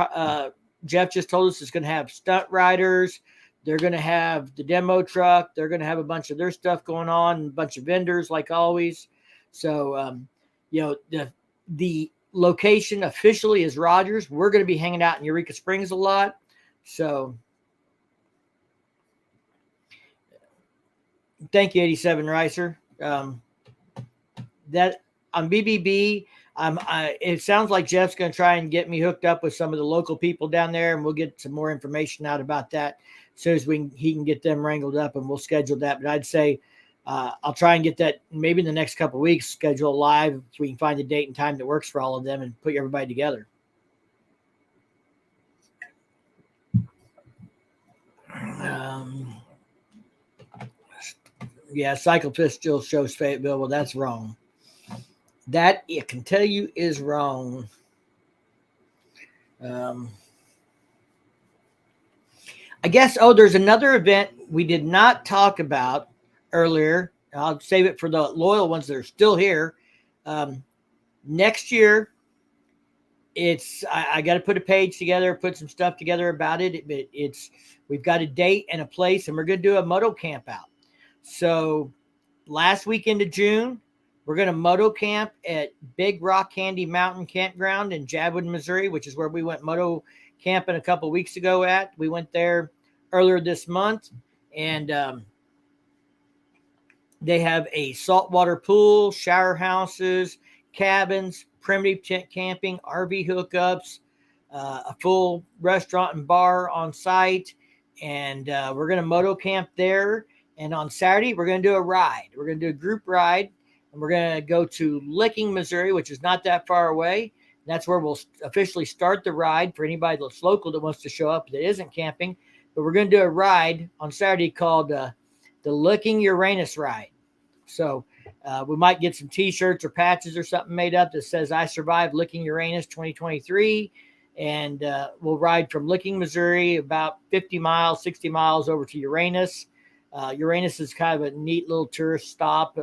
Jeff just told us, is going to have stunt riders. They're going to have the demo truck. They're going to have a bunch of their stuff going on, a bunch of vendors like always. So, the location officially is Rogers. We're going to be hanging out in Eureka Springs a lot. So thank you, 87 Ricer. That on BBB, it sounds like Jeff's going to try and get me hooked up with some of the local people down there, and we'll get some more information out about that as soon as he can get them wrangled up, and we'll schedule that. But I'd say I'll try and get that maybe in the next couple of weeks, schedule live if we can find a date and time that works for all of them and put everybody together. Cyclefist still shows Fayetteville. Well, that's wrong. That I can tell you is wrong. I guess, there's another event we did not talk about earlier. I'll save it for the loyal ones that are still here. Next year, I got to put a page together, put some stuff together about it. We've got a date and a place, and we're going to do a moto camp out. So last weekend of June, we're going to moto camp at Big Rock Candy Mountain Campground in Jadwood, Missouri, which is where we went moto camping a couple weeks ago at. We went there earlier this month, and they have a saltwater pool, shower houses, cabins, primitive tent camping, RV hookups, a full restaurant and bar on site. And we're going to moto camp there. And on Saturday, we're going to do a ride. We're going to do a group ride. And we're going to go to Licking, Missouri, which is not that far away. That's where we'll officially start the ride for anybody that's local that wants to show up that isn't camping. But we're going to do a ride on Saturday called the Licking Uranus Ride. So we might get some T-shirts or patches or something made up that says "I survived Licking Uranus 2023," and we'll ride from Licking, Missouri, about 50 miles, 60 miles over to Uranus. Uranus is kind of a neat little tourist stop.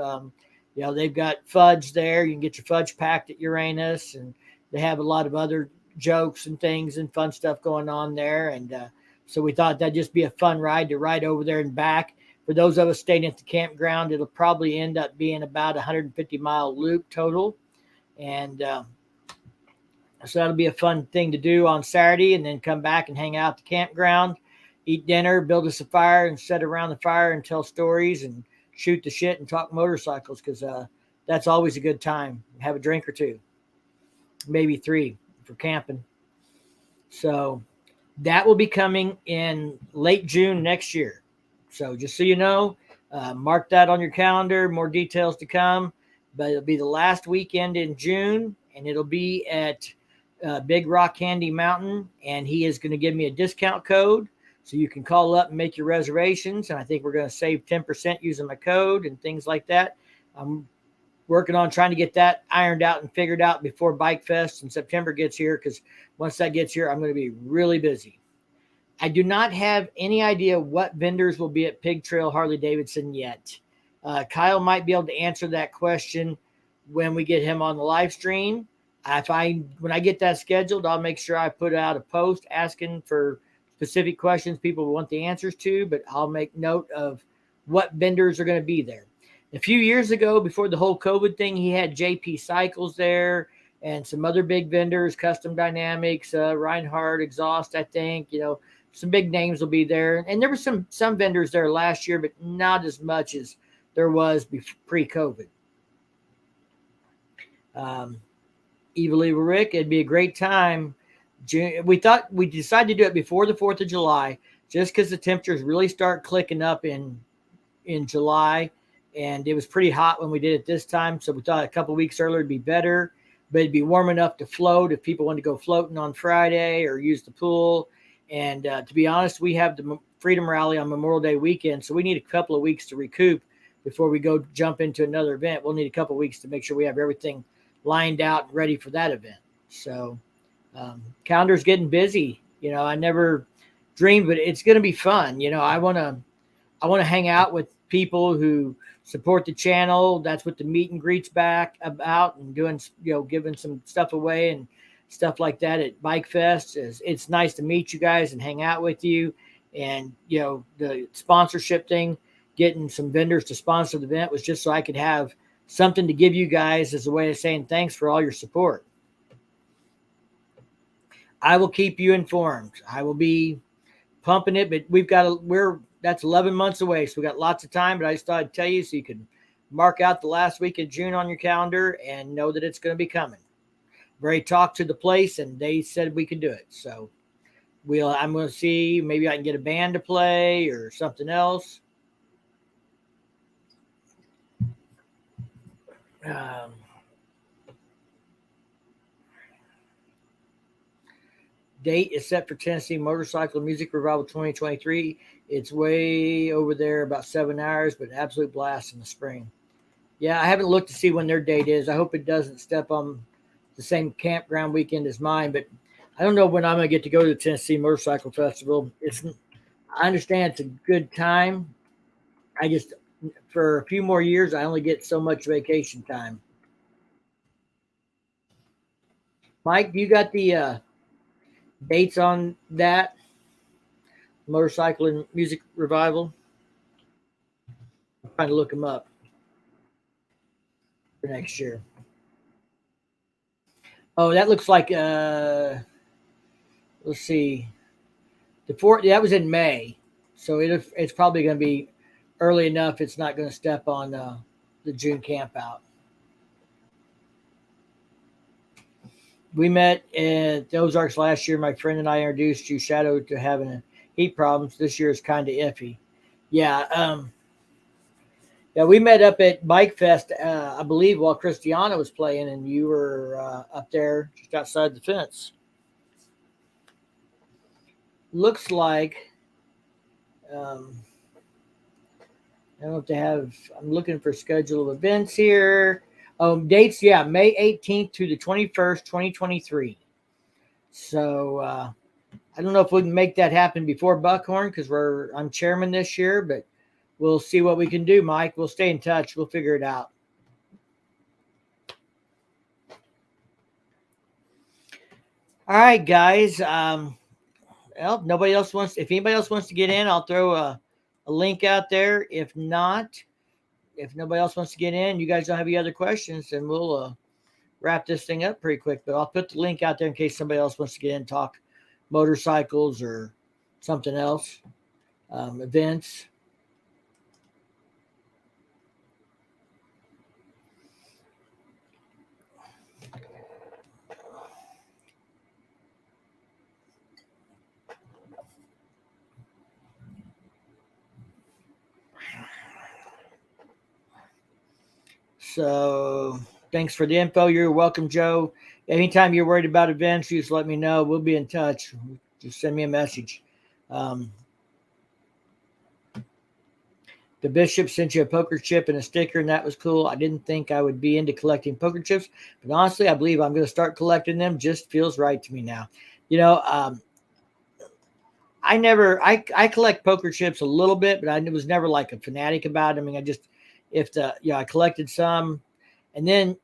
They've got fudge there. You can get your fudge packed at Uranus, and they have a lot of other jokes and things and fun stuff going on there. And so we thought that'd just be a fun ride to ride over there and back. For those of us staying at the campground, it'll probably end up being about 150-mile loop total. And so that'll be a fun thing to do on Saturday, and then come back and hang out at the campground, eat dinner, build us a fire, and sit around the fire and tell stories and shoot the shit and talk motorcycles, because that's always a good time. Have a drink or two, maybe 3 for camping. So that will be coming in late June next year. So just so you know, mark that on your calendar. More details to come, but it'll be the last weekend in June, and it'll be at Big Rock Candy Mountain, and he is going to give me a discount code, so you can call up and make your reservations. And I think we're going to save 10% using my code and things like that. I'm working on trying to get that ironed out and figured out before Bike Fest in September gets here, because once that gets here, I'm going to be really busy. I do not have any idea what vendors will be at Pig Trail Harley Davidson yet. Kyle might be able to answer that question when we get him on the live stream. When I get that scheduled, I'll make sure I put out a post asking for specific questions people want the answers to, but I'll make note of what vendors are going to be there. A few years ago, before the whole COVID thing, he had JP Cycles there and some other big vendors, Custom Dynamics, Reinhardt Exhaust, I think, some big names will be there. And there were some vendors there last year, but not as much as there was pre-COVID. Evil Rick, it'd be a great time. We decided to do it before the 4th of July, just because the temperatures really start clicking up in July. And it was pretty hot when we did it this time. So we thought a couple weeks earlier would be better, but it'd be warm enough to float if people want to go floating on Friday or use the pool. And to be honest, we have the Freedom Rally on Memorial Day weekend, so we need a couple of weeks to recoup before we go jump into another event. We'll need a couple of weeks to make sure we have everything lined out and ready for that event. So calendar's getting busy. I never dreamed, but it's going to be fun. I want to hang out with people who support the channel. That's what the meet and greets back about, and doing, giving some stuff away and stuff like that at Bike Fest. It's nice to meet you guys and hang out with you. And, the sponsorship thing, getting some vendors to sponsor the event, was just so I could have something to give you guys as a way of saying thanks for all your support. I will keep you informed. I will be pumping it, but that's 11 months away. So we got lots of time, but I just thought I'd tell you so you can mark out the last week of June on your calendar and know that it's going to be coming. Already talked to the place, and they said we could do it. So I'm going to see, maybe I can get a band to play or something else. Date is set for Tennessee Motorcycle Music Revival 2023. It's way over there, about 7 hours, but an absolute blast in the spring. Yeah, I haven't looked to see when their date is. I hope it doesn't step on the same campground weekend as mine, but I don't know when I'm going to get to go to the Tennessee Motorcycle Festival. I understand it's a good time. For a few more years, I only get so much vacation time. Mike, you got the dates on that Motorcycle and Music Revival? I'm trying to look them up. for next year. Oh, that looks like let's see, the fourth. That was in May, so it's probably going to be early enough. It's not going to step on the June camp out. We met at the Ozarks last year. My friend and I introduced you, Shadow, to having heat problems. This year is kind of iffy. Yeah, yeah. We met up at Bike Fest, I believe, while Christiana was playing, and you were up there just outside the fence. Looks like I don't know if they have. I'm looking for schedule of events here. Dates, yeah, May 18th to the 21st, 2023. So I don't know if we can make that happen before Buckhorn because I'm chairman this year, but we'll see what we can do, Mike. We'll stay in touch. We'll figure it out. All right, guys. Well, nobody else wants. If anybody else wants to get in, I'll throw a link out there. If not, if nobody else wants to get in, you guys don't have any other questions, then we'll wrap this thing up pretty quick. But I'll put the link out there in case somebody else wants to get in and talk motorcycles or something else, events. So thanks for the info. You're welcome, Joe. Anytime you're worried about events, you just let me know. We'll be in touch. Just send me a message. The Bishop sent you a poker chip and a sticker, and that was cool. I didn't think I would be into collecting poker chips, but honestly, I believe I'm going to start collecting them. Just feels right to me now. You know, I collect poker chips a little bit, but I was never like a fanatic about it. I mean, I collected some, and then,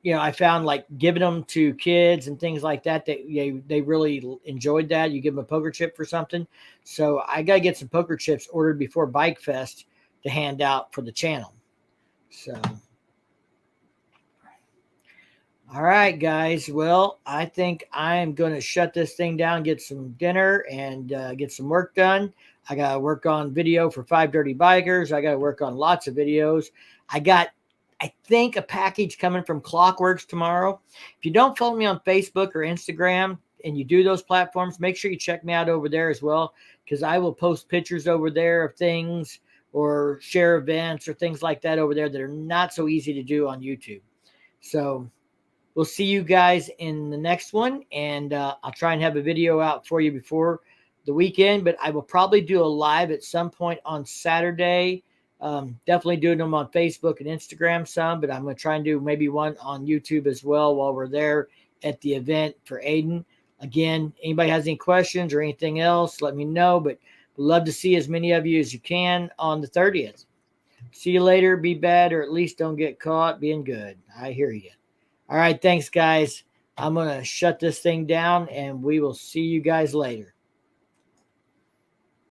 I found like giving them to kids and things like that, they really enjoyed that. You give them a poker chip for something. So I got to get some poker chips ordered before Bike Fest to hand out for the channel. So, all right, guys. Well, I think I'm going to shut this thing down, get some dinner, and get some work done. I got to work on video for 5 Dirty Bikers. I got to work on lots of videos. I think a package coming from Clockworks tomorrow. If you don't follow me on Facebook or Instagram and you do those platforms, make sure you check me out over there as well, because I will post pictures over there of things or share events or things like that over there that are not so easy to do on YouTube. So we'll see you guys in the next one, and I'll try and have a video out for you before the weekend, but I will probably do a live at some point on Saturday. Definitely doing them on Facebook and Instagram some, but I'm going to try and do maybe one on YouTube as well while we're there at the event for Aiden. Again, anybody has any questions or anything else, let me know, but we'd love to see as many of you as you can on the 30th. See you later. Be bad, or at least don't get caught being good. I hear you. All right. Thanks, guys. I'm going to shut this thing down, and we will see you guys later.